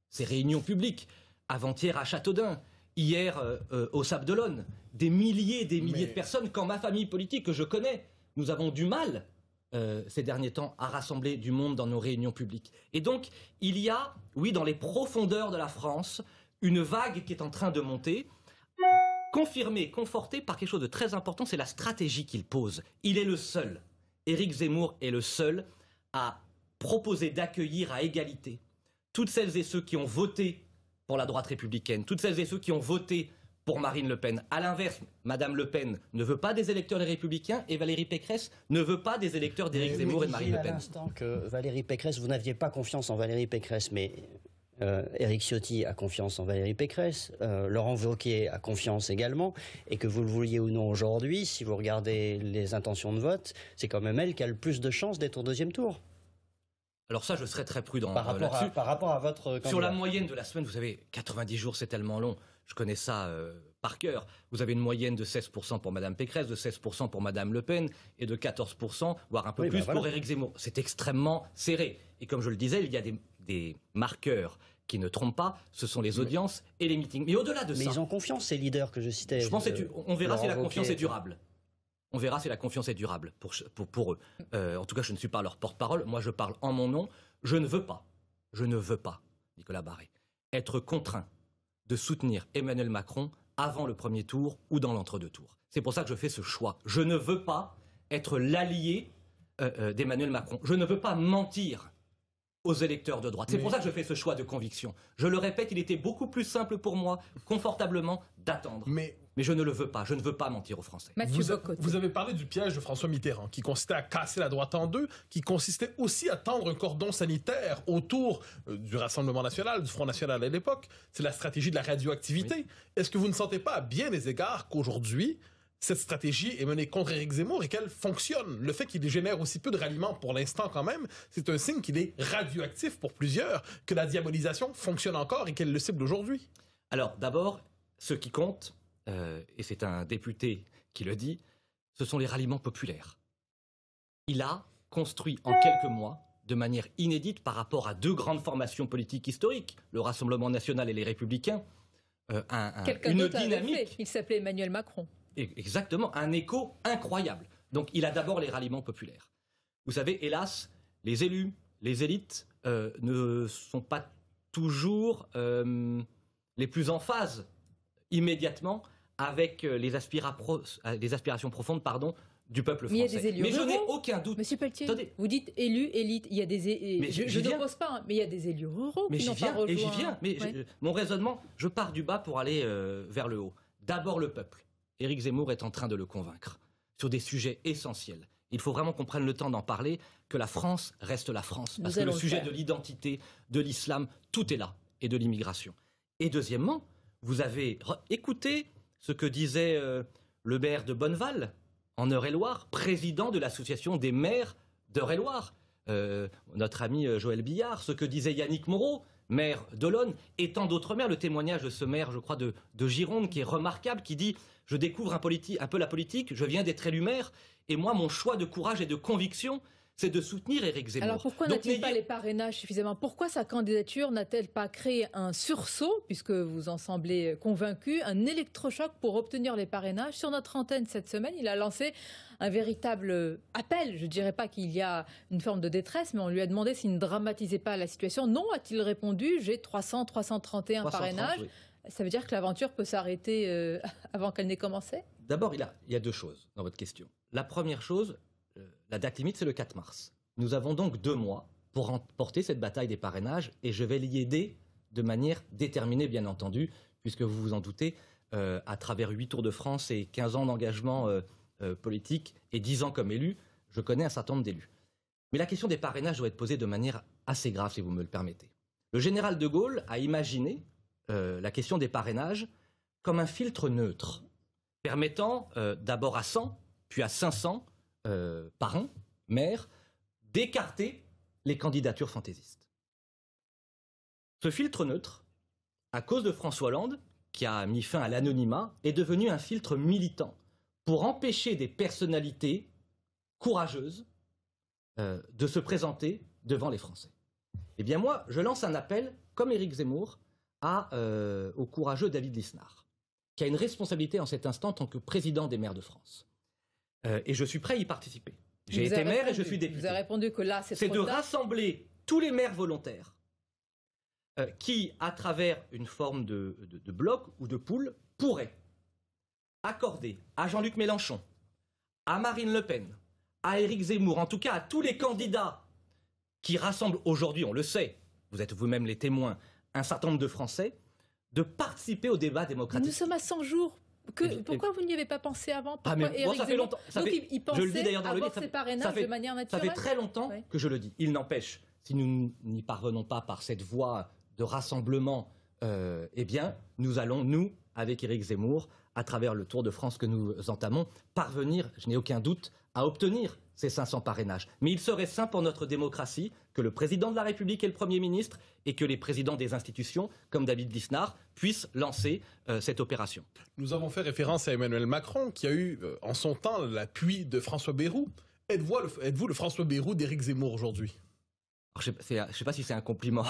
ces réunions publiques, avant-hier à Châteaudun, hier au Sable d'Olonne, des milliers et des milliers de personnes, quand ma famille politique que je connais, nous avons du mal ces derniers temps à rassembler du monde dans nos réunions publiques. Et donc, il y a, oui, dans les profondeurs de la France, une vague qui est en train de monter, confirmée, confortée par quelque chose de très important, c'est la stratégie qu'il pose. Il est le seul, Éric Zemmour est le seul à proposer d'accueillir à égalité toutes celles et ceux qui ont voté pour la droite républicaine, toutes celles et ceux qui ont voté pour Marine Le Pen. À l'inverse, Madame Le Pen ne veut pas des électeurs des Républicains et Valérie Pécresse ne veut pas des électeurs d'Éric Zemmour et de Marine Le Pen. À l'instant que Valérie Pécresse, vous n'aviez pas confiance en Valérie Pécresse, mais Éric Ciotti a confiance en Valérie Pécresse, Laurent Wauquiez a confiance également, et que vous le vouliez ou non aujourd'hui, si vous regardez les intentions de vote, c'est quand même elle qui a le plus de chances d'être au deuxième tour. Alors ça, je serais très prudent par rapport à votre candidat. Sur la moyenne de la semaine, vous savez, 90 jours, c'est tellement long. Je connais ça par cœur. Vous avez une moyenne de 16% pour Madame Pécresse, de 16% pour Madame Le Pen et de 14%, voire un peu plus pour Éric Zemmour. C'est extrêmement serré. Et comme je le disais, il y a des marqueurs qui ne trompent pas, ce sont les audiences et les meetings. Mais au-delà de ça... Mais ils ont confiance, ces leaders que je citais. Je pense on verra si la confiance est durable. On verra si la confiance est durable pour eux. En tout cas, je ne suis pas leur porte-parole. Moi, je parle en mon nom. Je ne veux pas, Nicolas Barré, être contraint de soutenir Emmanuel Macron avant le premier tour ou dans l'entre-deux tours. C'est pour ça que je fais ce choix. Je ne veux pas être l'allié d'Emmanuel Macron. Je ne veux pas mentir aux électeurs de droite. C'est pour ça que je fais ce choix de conviction. Je le répète, il était beaucoup plus simple pour moi, confortablement, d'attendre. Mais Mais je ne le veux pas, je ne veux pas mentir aux Français. Vous avez parlé du piège de François Mitterrand, qui consistait à casser la droite en deux, qui consistait aussi à tendre un cordon sanitaire autour du Rassemblement national, du Front national à l'époque. C'est la stratégie de la radioactivité. Oui. Est-ce que vous ne sentez pas à bien des égards qu'aujourd'hui, cette stratégie est menée contre Éric Zemmour et qu'elle fonctionne? Le fait qu'il génère aussi peu de ralliements pour l'instant quand même, c'est un signe qu'il est radioactif pour plusieurs, que la diabolisation fonctionne encore et qu'elle le cible aujourd'hui. Alors d'abord, ce qui compte, et c'est un député qui le dit, ce sont les ralliements populaires. Il a construit en quelques mois, de manière inédite par rapport à deux grandes formations politiques historiques, le Rassemblement national et les Républicains, une dynamique. Il s'appelait Emmanuel Macron. Exactement, un écho incroyable. Donc il a d'abord les ralliements populaires. Vous savez, hélas, les élus, les élites ne sont pas toujours les plus en phase immédiatement avec les aspirations profondes du peuple français. Mais il y a des élus mais ruraux. Je n'ai aucun doute. Monsieur Pelletier, vous dites élus, élite, il y a des élus. Je n'oppose pas, mais il y a des élus ruraux qui n'ont pas rejoint. Mais j'y viens. Mon raisonnement, je pars du bas pour aller vers le haut. D'abord le peuple. Éric Zemmour est en train de le convaincre sur des sujets essentiels. Il faut vraiment qu'on prenne le temps d'en parler, que la France reste la France. Parce que le sujet de l'identité, de l'islam, tout est là, et de l'immigration. Et deuxièmement, vous avez écouté ce que disait le maire de Bonneval, en Eure-et-Loire, président de l'association des maires d'Eure-et-Loire, notre ami Joël Billard, ce que disait Yannick Moreau, maire d'Olonne, et tant d'autres maires. Le témoignage de ce maire, je crois, de Gironde, qui est remarquable, qui dit « Je découvre un peu la politique, je viens d'être élu maire, et moi, mon choix de courage et de conviction, c'est de soutenir Éric Zemmour. » Alors pourquoi n'a-t-il pas les parrainages suffisamment? Pourquoi sa candidature n'a-t-elle pas créé un sursaut, puisque vous en semblez convaincu, un électrochoc pour obtenir les parrainages? Sur notre antenne cette semaine, il a lancé un véritable appel. Je ne dirais pas qu'il y a une forme de détresse, mais on lui a demandé s'il ne dramatisait pas la situation. Non, a-t-il répondu, j'ai 331 parrainages. Oui. Ça veut dire que l'aventure peut s'arrêter avant qu'elle n'ait commencé? D'abord, il y a deux choses dans votre question. La première chose, la date limite, c'est le 4 mars. Nous avons donc 2 mois pour remporter cette bataille des parrainages et je vais l'y aider de manière déterminée, bien entendu, puisque vous vous en doutez, à travers 8 Tours de France et 15 ans d'engagement politique et 10 ans comme élu, je connais un certain nombre d'élus. Mais la question des parrainages doit être posée de manière assez grave, si vous me le permettez. Le général de Gaulle a imaginé la question des parrainages comme un filtre neutre, permettant d'abord à 100, puis à 500 parrains, maires, d'écarter les candidatures fantaisistes. Ce filtre neutre, à cause de François Hollande, qui a mis fin à l'anonymat, est devenu un filtre militant pour empêcher des personnalités courageuses de se devant les Français. Eh bien moi, je lance un appel, comme Éric Zemmour, au courageux David Lisnard, qui a une responsabilité en cet instant en tant que président des maires de France. Et je suis prêt à y participer. J'ai été maire et je suis député. Vous avez répondu que là, c'est de rassembler tous les maires volontaires qui, à travers une forme de bloc ou de pool, pourraient accorder à Jean-Luc Mélenchon, à Marine Le Pen, à Éric Zemmour, en tout cas à tous les candidats qui rassemblent aujourd'hui, on le sait, vous êtes vous-même les témoins, un certain nombre de Français, de participer au débat démocratique. Nous sommes à 100 jours. Pourquoi vous n'y avez pas pensé avant? Ça fait longtemps. Il pensait avoir ses parrainages de manière naturelle. Ça fait très longtemps que je le dis. Il n'empêche, si nous n'y parvenons pas par cette voie de rassemblement, eh bien, nous allons, nous, avec Éric Zemmour, à travers le Tour de France que nous entamons, parvenir, je n'ai aucun doute, à obtenir ces 500 parrainages. Mais il serait sain pour notre démocratie que le président de la République et le Premier ministre et que les présidents des institutions, comme David Lisnard, puissent lancer cette opération. Nous avons fait référence à Emmanuel Macron, qui a eu en son temps l'appui de François Bayrou. Êtes-vous le François Bayrou d'Éric Zemmour aujourd'hui? Je ne sais pas si c'est un compliment.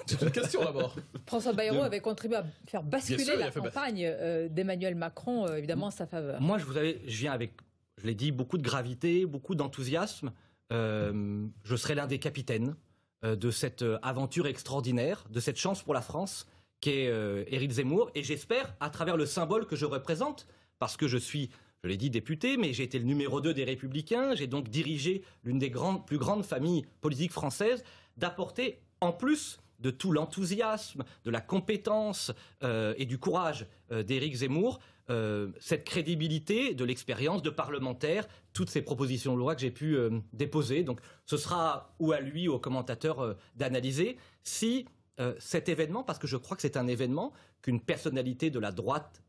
C'est une question d'abord. François Bayrou avait contribué à faire basculer la campagne d'Emmanuel Macron, évidemment, en sa faveur. Moi, je viens avec, je l'ai dit, beaucoup de gravité, beaucoup d'enthousiasme. Je serai l'un des capitaines de cette aventure extraordinaire, de cette chance pour la France qu'est Éric Zemmour. Et j'espère, à travers le symbole que je représente, parce que je suis, je l'ai dit, député, mais j'ai été le numéro 2 des Républicains, j'ai donc dirigé l'une des plus grandes familles politiques françaises, d'apporter, en plus de tout l'enthousiasme, de la compétence et du courage d'Éric Zemmour, cette crédibilité de l'expérience de parlementaire, toutes ces propositions de loi que j'ai pu déposer. Donc ce sera ou à lui ou au commentateur d'analyser si cet événement, parce que je crois que c'est un événement, qu'une personnalité de la droite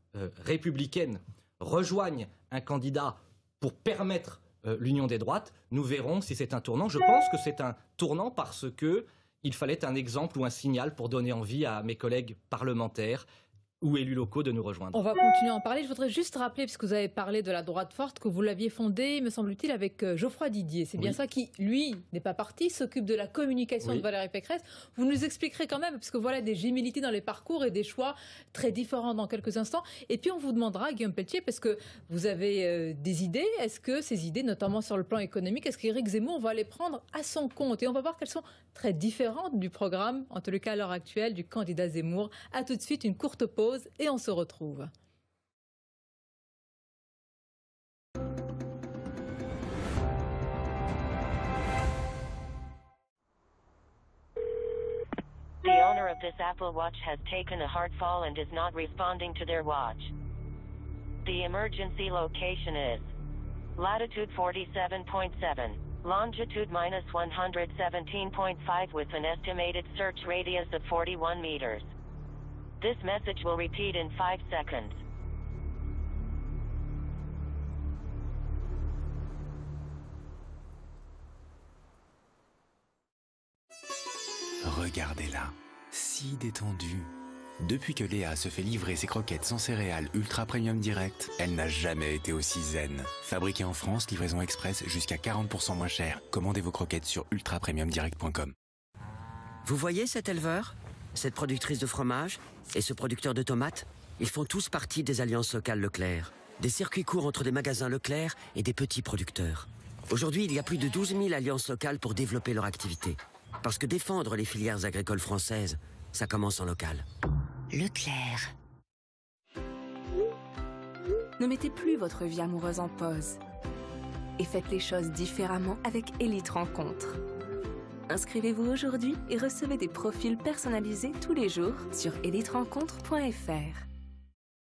républicaine rejoigne un candidat pour permettre l'union des droites, nous verrons si c'est un tournant. Je pense que c'est un tournant parce qu'il fallait un exemple ou un signal pour donner envie à mes collègues parlementaires ou élus locaux de nous rejoindre. On va continuer à en parler. Je voudrais juste rappeler, puisque vous avez parlé de la droite forte, que vous l'aviez fondée, me semble-t-il, avec Geoffroy Didier. C'est bien ça qui, lui, n'est pas parti, s'occupe de la communication de Valérie Pécresse. Vous nous expliquerez quand même, parce que voilà des gémillités dans les parcours et des choix très différents dans quelques instants. Et puis on vous demandera, Guillaume Pelletier, parce que vous avez des idées, est-ce que ces idées, notamment sur le plan économique, est-ce qu'Éric Zemmour va les prendre à son compte? Et on va voir qu'elles sont très différentes du programme, en tout cas à l'heure actuelle, du candidat Zemmour. À tout de suite, une courte pause. Et on se retrouve. The owner of this Apple Watch has taken a hard fall and is not responding to their watch. The emergency location is latitude 47.7, longitude minus 117.5 with an estimated search radius of 41 meters. This message will repeat in 5 seconds. Regardez-la, si détendue. Depuis que Léa se fait livrer ses croquettes sans céréales Ultra Premium Direct, elle n'a jamais été aussi zen. Fabriquée en France, livraison express jusqu'à 40% moins cher. Commandez vos croquettes sur ultrapremiumdirect.com. Vous voyez cet éleveur ? Cette productrice de fromage et ce producteur de tomates, ils font tous partie des alliances locales Leclerc. Des circuits courts entre des magasins Leclerc et des petits producteurs. Aujourd'hui, il y a plus de 12 000 alliances locales pour développer leur activité. Parce que défendre les filières agricoles françaises, ça commence en local. Leclerc. Ne mettez plus votre vie amoureuse en pause. Et faites les choses différemment avec Élite Rencontre. Inscrivez-vous aujourd'hui et recevez des profils personnalisés tous les jours sur eliterencontre.fr.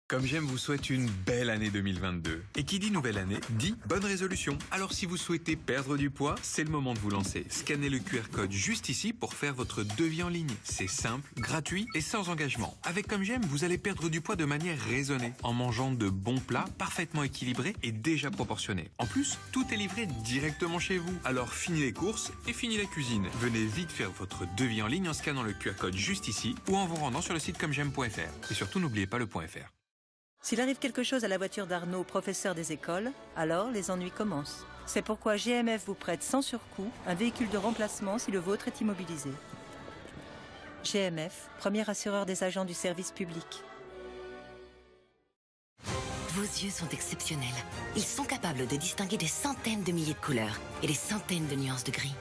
Comme j'aime vous souhaite une belle année 2022. Et qui dit nouvelle année, dit bonne résolution. Alors si vous souhaitez perdre du poids, c'est le moment de vous lancer. Scannez le QR code juste ici pour faire votre devis en ligne. C'est simple, gratuit et sans engagement. Avec Comme j'aime, vous allez perdre du poids de manière raisonnée, en mangeant de bons plats, parfaitement équilibrés et déjà proportionnés. En plus, tout est livré directement chez vous. Alors fini les courses et fini la cuisine. Venez vite faire votre devis en ligne en scannant le QR code juste ici ou en vous rendant sur le site commej'aime.fr. Et surtout, n'oubliez pas le .fr. S'il arrive quelque chose à la voiture d'Arnaud, professeur des écoles, alors les ennuis commencent. C'est pourquoi GMF vous prête sans surcoût un véhicule de remplacement si le vôtre est immobilisé. GMF, premier assureur des agents du service public. Vos yeux sont exceptionnels. Ils sont capables de distinguer des centaines de milliers de couleurs et des centaines de nuances de gris.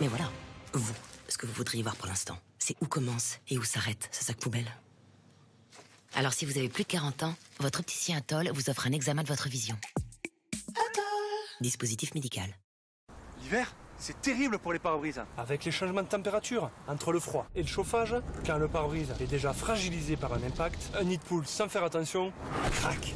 Mais voilà, vous, ce que vous voudriez voir pour l'instant, c'est où commence et où s'arrête ce sac poubelle. Alors si vous avez plus de 40 ans, votre opticien Atoll vous offre un examen de votre vision. Dispositif médical. L'hiver, c'est terrible pour les pare-brises. Avec les changements de température, entre le froid et le chauffage, quand le pare-brise est déjà fragilisé par un impact, un nid de poule sans faire attention, crac.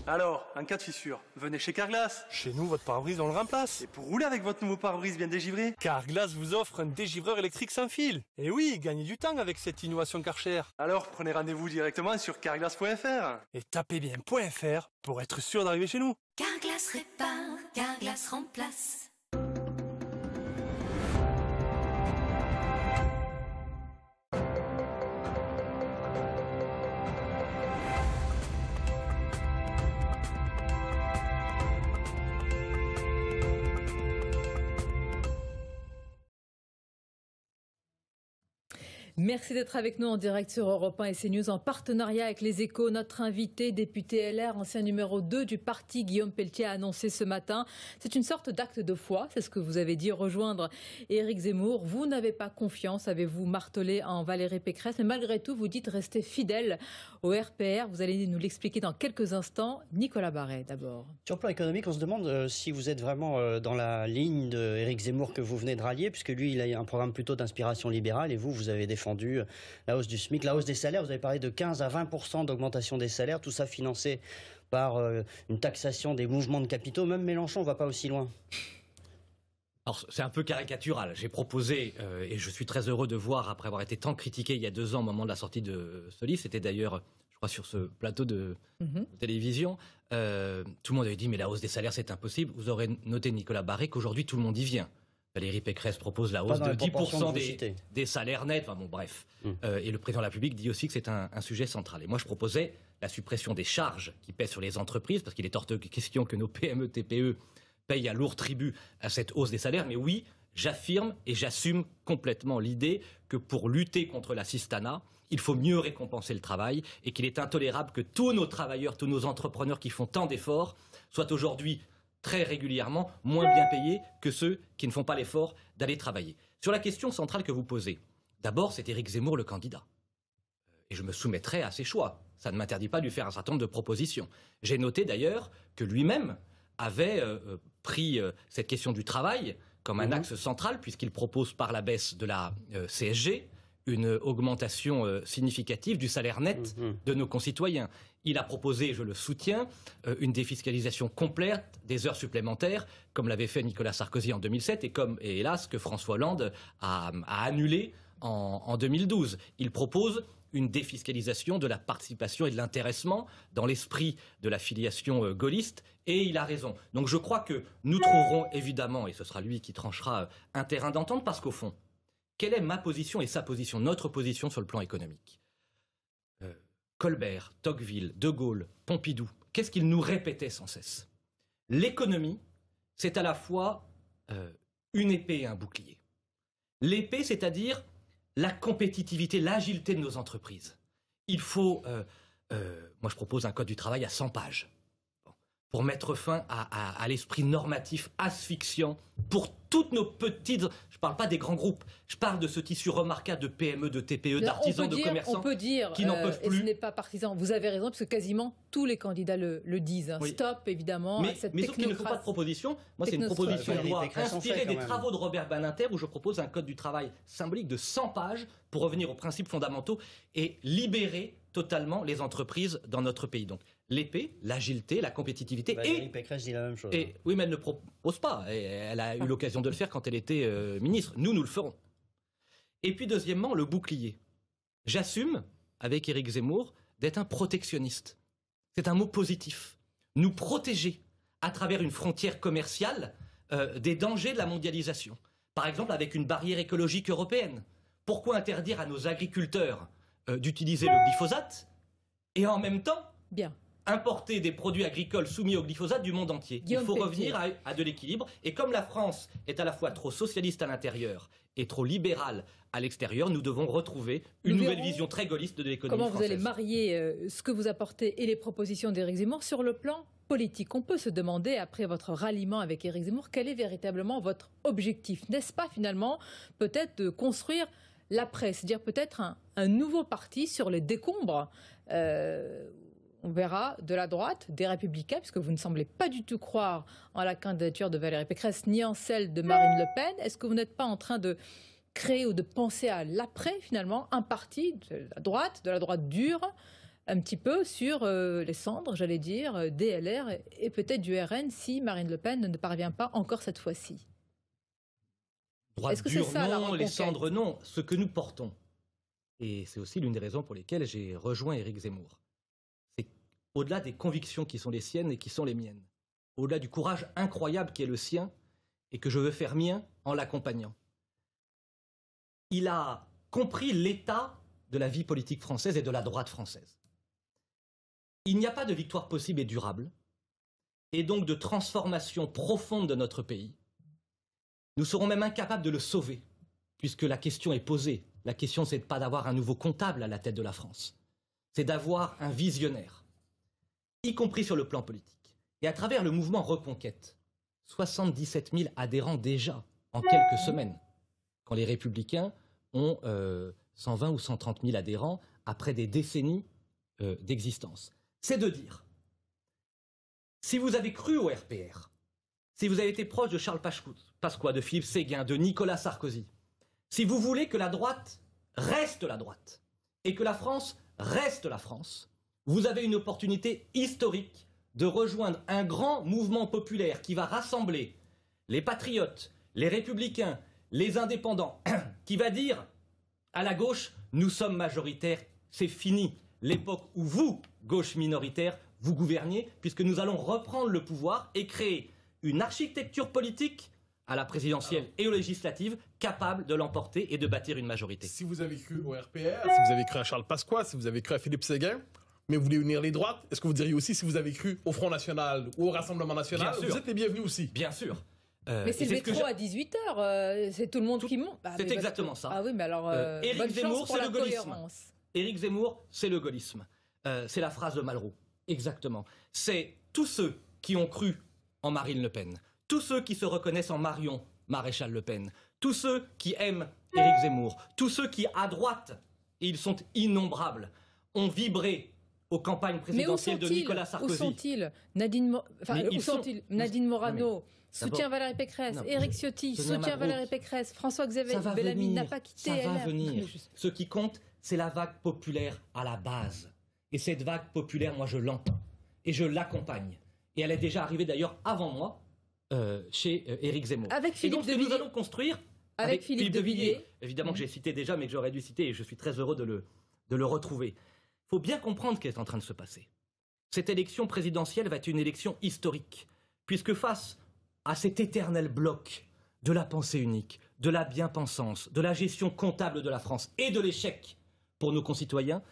Alors, en cas de fissure, venez chez Carglass. Chez nous, votre pare-brise, on le remplace. Et pour rouler avec votre nouveau pare-brise bien dégivré, Carglass vous offre un dégivreur électrique sans fil. Et oui, gagnez du temps avec cette innovation Karcher. Alors, prenez rendez-vous directement sur carglass.fr. Et tapez bien .fr pour être sûr d'arriver chez nous. Carglass répare, Carglass remplace. Merci d'être avec nous en direct sur Europe 1 et CNews en partenariat avec Les Échos. Notre invité, député LR, ancien numéro 2 du parti, Guillaume Pelletier, a annoncé ce matin. C'est une sorte d'acte de foi, c'est ce que vous avez dit, rejoindre Éric Zemmour. Vous n'avez pas confiance, avez-vous martelé en Valérie Pécresse, mais malgré tout, vous dites rester fidèle au RPR. Vous allez nous l'expliquer dans quelques instants. Nicolas Barret, d'abord. Sur le plan économique, on se demande si vous êtes vraiment dans la ligne d'Éric Zemmour que vous venez de rallier, puisque lui, il a un programme plutôt d'inspiration libérale et vous avez défendu défendu la hausse du SMIC, la hausse des salaires. Vous avez parlé de 15 à 20% d'augmentation des salaires, tout ça financé par une taxation des mouvements de capitaux. Même Mélenchon ne va pas aussi loin. Alors, c'est un peu caricatural. J'ai proposé, et je suis très heureux de voir, après avoir été tant critiqué il y a 2 ans au moment de la sortie de ce livre, c'était d'ailleurs, je crois, sur ce plateau de télévision, tout le monde avait dit, mais la hausse des salaires, c'est impossible. Vous aurez noté, Nicolas Barré, qu'aujourd'hui, tout le monde y vient. Valérie Pécresse propose la hausse de 10% des salaires nets. Enfin, bon, bref. Et le président de la République dit aussi que c'est un sujet central. Et moi, je proposais la suppression des charges qui pèsent sur les entreprises, parce qu'il est hors de question que nos PME, TPE payent un lourd tribut à cette hausse des salaires. Mais oui, j'affirme et j'assume complètement l'idée que pour lutter contre l'assistanat, il faut mieux récompenser le travail et qu'il est intolérable que tous nos travailleurs, tous nos entrepreneurs qui font tant d'efforts soient aujourd'hui très régulièrement moins bien payés que ceux qui ne font pas l'effort d'aller travailler. Sur la question centrale que vous posez, d'abord, c'est Éric Zemmour le candidat. Et je me soumettrai à ses choix. Ça ne m'interdit pas de lui faire un certain nombre de propositions. J'ai noté d'ailleurs que lui-même avait pris cette question du travail comme un axe central, puisqu'il propose par la baisse de la CSG une augmentation significative du salaire net de nos concitoyens. Il a proposé, je le soutiens, une défiscalisation complète des heures supplémentaires, comme l'avait fait Nicolas Sarkozy en 2007 et comme, et hélas, que François Hollande a annulé en 2012. Il propose une défiscalisation de la participation et de l'intéressement dans l'esprit de la filiation gaulliste, et il a raison. Donc je crois que nous trouverons évidemment, et ce sera lui qui tranchera, un terrain d'entente, parce qu'au fond, quelle est ma position et sa position, notre position sur le plan économique? Colbert, Tocqueville, De Gaulle, Pompidou, qu'est-ce qu'ils nous répétaient sans cesse? L'économie, c'est à la fois une épée et un bouclier. L'épée, c'est-à-dire la compétitivité, l'agilité de nos entreprises. Il faut, moi je propose un code du travail à 100 pages, pour mettre fin à l'esprit normatif asphyxiant pour toutes nos petites... Je ne parle pas des grands groupes, je parle de ce tissu remarquable de PME, de TPE, d'artisans, de commerçants qui n'en peuvent plus. Et ce n'est pas partisan, vous avez raison, parce que quasiment tous les candidats le disent. Oui. Stop, évidemment, à cette mais sauf qu'il ne faut pas de proposition. Moi, c'est une proposition de loi inspirée des travaux de Robert Badinter, où je propose un code du travail symbolique de 100 pages pour revenir aux principes fondamentaux et libérer totalement les entreprises dans notre pays. Donc, l'épée, l'agilité, la compétitivité. Valérie Pécresse dit la même chose. Oui, mais elle ne propose pas. Elle a eu l'occasion de le faire quand elle était ministre. Nous le ferons. Et puis, deuxièmement, le bouclier. J'assume, avec Éric Zemmour, d'être un protectionniste. C'est un mot positif. Nous protéger, à travers une frontière commerciale, des dangers de la mondialisation. Par exemple, avec une barrière écologique européenne. Pourquoi interdire à nos agriculteurs d'utiliser le glyphosate et en même temps importer des produits agricoles soumis au glyphosate du monde entier? Il faut revenir à de l'équilibre. Et comme la France est à la fois trop socialiste à l'intérieur et trop libérale à l'extérieur, nous devons retrouver une nouvelle vision très gaulliste de l'économie française. Comment vous allez marier ce que vous apportez et les propositions d'Éric Zemmour sur le plan politique? On peut se demander, après votre ralliement avec Éric Zemmour, quel est véritablement votre objectif? N'est-ce pas finalement peut-être de construire l'après, c'est-à-dire peut-être un nouveau parti sur les décombres, on verra, de la droite, des Républicains, puisque vous ne semblez pas du tout croire en la candidature de Valérie Pécresse ni en celle de Marine Le Pen. Est-ce que vous n'êtes pas en train de créer ou de penser à l'après, finalement, un parti de la droite dure, un petit peu sur les cendres, j'allais dire, des LR et peut-être du RN si Marine Le Pen ne parvient pas encore cette fois-ci? Droite dure, non, les cendres, non. Ce que nous portons, et c'est aussi l'une des raisons pour lesquelles j'ai rejoint Éric Zemmour, c'est au-delà des convictions qui sont les siennes et qui sont les miennes, au-delà du courage incroyable qui est le sien et que je veux faire mien en l'accompagnant. Il a compris l'état de la vie politique française et de la droite française. Il n'y a pas de victoire possible et durable, et donc de transformation profonde de notre pays. Nous serons même incapables de le sauver, puisque la question est posée. La question, c'est pas d'avoir un nouveau comptable à la tête de la France. C'est d'avoir un visionnaire, y compris sur le plan politique. Et à travers le mouvement Reconquête, 77 000 adhérents déjà en quelques semaines, quand les Républicains ont 120 ou 130 000 adhérents après des décennies d'existence. C'est de dire, si vous avez cru au RPR, si vous avez été proche de Charles Pasqua, de Philippe Séguin, de Nicolas Sarkozy, si vous voulez que la droite reste la droite et que la France reste la France, vous avez une opportunité historique de rejoindre un grand mouvement populaire qui va rassembler les patriotes, les républicains, les indépendants, qui va dire à la gauche, nous sommes majoritaires, c'est fini l'époque où vous, gauche minoritaire, vous gouverniez, puisque nous allons reprendre le pouvoir et créer une architecture politique à la présidentielle et aux législatives, capable de l'emporter et de bâtir une majorité. Si vous avez cru au RPR, si vous avez cru à Charles Pasqua, si vous avez cru à Philippe Séguin, mais vous voulez unir les droites, est-ce que vous diriez aussi si vous avez cru au Front National ou au Rassemblement National, vous êtes les bienvenus aussi? Bien sûr. Mais c'est le métro à 18h, c'est tout le monde qui monte. C'est exactement ça. Ah oui, mais alors, Éric Zemmour, c'est le gaullisme. cohérence. Éric Zemmour, c'est le gaullisme. C'est la phrase de Malraux. Exactement. C'est tous ceux qui ont cru en Marine Le Pen, tous ceux qui se reconnaissent en Marion Maréchal Le Pen, tous ceux qui aiment Éric Zemmour, tous ceux qui, à droite, et ils sont innombrables, ont vibré aux campagnes présidentielles de Nicolas Sarkozy. Où sont-ils? Nadine Morano soutient Valérie Pécresse, Éric Ciotti soutient Valérie Pécresse, François-Xavier Bellamy n'a pas quitté LR. Ça va venir. Ce qui compte, c'est la vague populaire à la base. Et cette vague populaire, moi, je l'entends. Et je l'accompagne. Et elle est déjà arrivée, d'ailleurs, avant moi, chez Éric Zemmour. Avec Philippe de Villiers. Nous allons construire avec Philippe de Villiers. Évidemment que j'ai cité déjà, mais que j'aurais dû citer, et je suis très heureux de le retrouver. Il faut bien comprendre ce qui est en train de se passer. Cette élection présidentielle va être une élection historique, puisque face à cet éternel bloc de la pensée unique, de la bien-pensance, de la gestion comptable de la France et de l'échec pour nos concitoyens,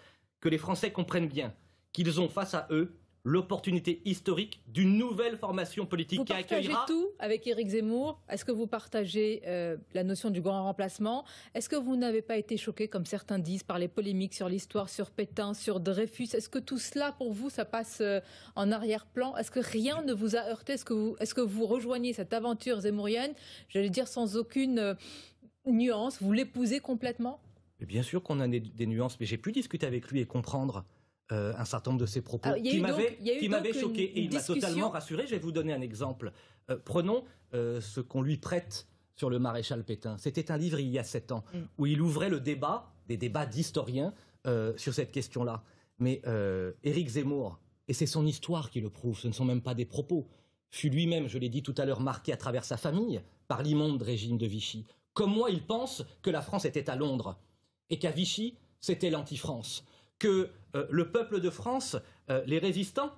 que les Français comprennent bien qu'ils ont face à eux l'opportunité historique d'une nouvelle formation politique qui accueillera... Vous partagez tout avec Éric Zemmour. Est-ce que vous partagez la notion du grand remplacement? Est-ce que vous n'avez pas été choqué, comme certains disent, par les polémiques sur l'histoire, sur Pétain, sur Dreyfus? Est-ce que tout cela, pour vous, ça passe en arrière-plan? Est-ce que rien ne vous a heurté? Est-ce que vous rejoignez cette aventure zemmourienne, j'allais dire sans aucune nuance? Vous l'épousez complètement? Mais bien sûr qu'on a des nuances, mais j'ai pu discuter avec lui et comprendre un certain nombre de ses propos qui m'avaient choqué et il m'a totalement rassuré. Je vais vous donner un exemple. Prenons ce qu'on lui prête sur le maréchal Pétain. C'était un livre il y a 7 ans où il ouvrait le débat, des débats d'historiens sur cette question-là. Mais Éric Zemmour, et c'est son histoire qui le prouve, ce ne sont même pas des propos, fut lui-même, je l'ai dit tout à l'heure, marqué à travers sa famille par l'immonde régime de Vichy. Comme moi, il pense que la France était à Londres et qu'à Vichy, c'était l'anti-France. Que le peuple de France, les résistants,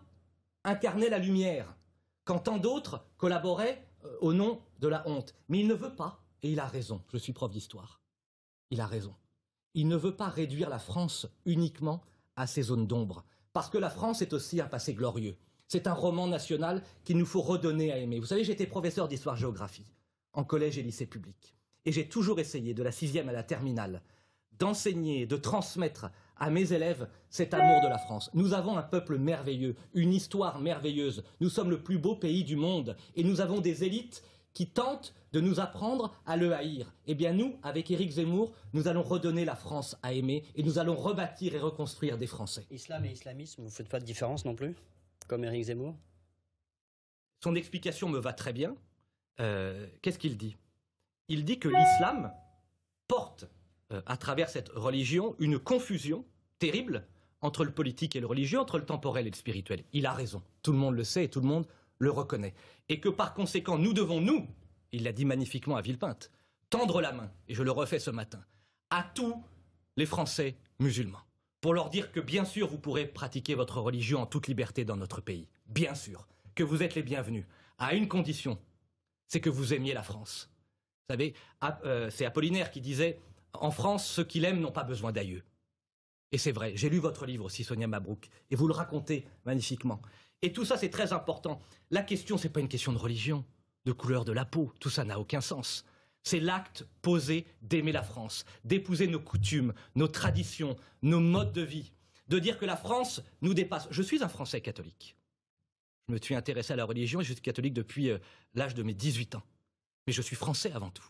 incarnaient la lumière, quand tant d'autres collaboraient au nom de la honte. Mais il ne veut pas, et il a raison, je suis prof d'histoire, il a raison, il ne veut pas réduire la France uniquement à ses zones d'ombre, parce que la France est aussi un passé glorieux. C'est un roman national qu'il nous faut redonner à aimer. Vous savez, j'étais professeur d'histoire-géographie en collège et lycée public, et j'ai toujours essayé, de la 6e à la terminale, d'enseigner, de transmettre à mes élèves cet amour de la France. Nous avons un peuple merveilleux, une histoire merveilleuse. Nous sommes le plus beau pays du monde et nous avons des élites qui tentent de nous apprendre à le haïr. Eh bien nous, avec Éric Zemmour, nous allons redonner la France à aimer et nous allons rebâtir et reconstruire des Français. Islam et islamisme, vous ne faites pas de différence non plus, comme Éric Zemmour? Son explication me va très bien. Qu'est-ce qu'il dit? Il dit que l'islam porte à travers cette religion, une confusion terrible entre le politique et le religieux, entre le temporel et le spirituel. Il a raison. Tout le monde le sait et tout le monde le reconnaît. Et que par conséquent, nous devons, il l'a dit magnifiquement à Villepinte, tendre la main, et je le refais ce matin, à tous les Français musulmans, pour leur dire que bien sûr, vous pourrez pratiquer votre religion en toute liberté dans notre pays. Bien sûr, que vous êtes les bienvenus, à une condition, c'est que vous aimiez la France. Vous savez, c'est Apollinaire qui disait... En France, ceux qui l'aiment n'ont pas besoin d'aïeux. Et c'est vrai, j'ai lu votre livre aussi, Sonia Mabrouk, et vous le racontez magnifiquement. Et tout ça, c'est très important. La question, ce n'est pas une question de religion, de couleur de la peau, tout ça n'a aucun sens. C'est l'acte posé d'aimer la France, d'épouser nos coutumes, nos traditions, nos modes de vie, de dire que la France nous dépasse. Je suis un Français catholique. Je me suis intéressé à la religion et je suis catholique depuis l'âge de mes 18 ans. Mais je suis Français avant tout.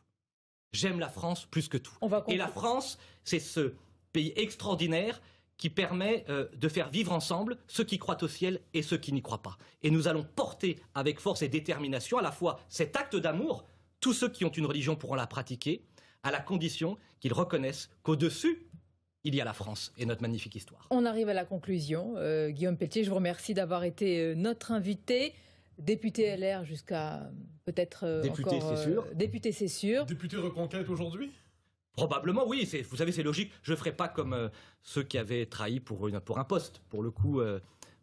J'aime la France plus que tout. Et la France, c'est ce pays extraordinaire qui permet de faire vivre ensemble ceux qui croient au ciel et ceux qui n'y croient pas. Et nous allons porter avec force et détermination à la fois cet acte d'amour, tous ceux qui ont une religion pourront la pratiquer, à la condition qu'ils reconnaissent qu'au-dessus il y a la France et notre magnifique histoire. On arrive à la conclusion. Guillaume Pelletier, je vous remercie d'avoir été notre invité. Député LR jusqu'à peut-être député, encore... c'est sûr. Député, c'est sûr. Député Reconquête aujourd'hui? Probablement, oui. Vous savez, c'est logique. Je ne ferai pas comme ceux qui avaient trahi pour un poste. Pour le coup,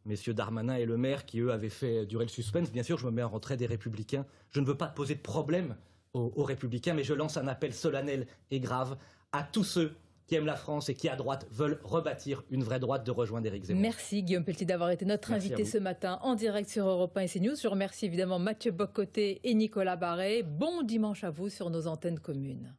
messieurs Darmanin et Le Maire, qui eux avaient fait durer le suspense. Bien sûr, je me mets en retrait des Républicains. Je ne veux pas poser de problème aux Républicains, mais je lance un appel solennel et grave à tous ceux qui aiment la France et qui, à droite, veulent rebâtir une vraie droite, de rejoindre Éric Zemmour. Merci Guillaume Pelletier d'avoir été notre invité ce matin en direct sur Europe 1 et CNews. Je remercie évidemment Mathieu Bock-Côté et Nicolas Barré. Bon dimanche à vous sur nos antennes communes.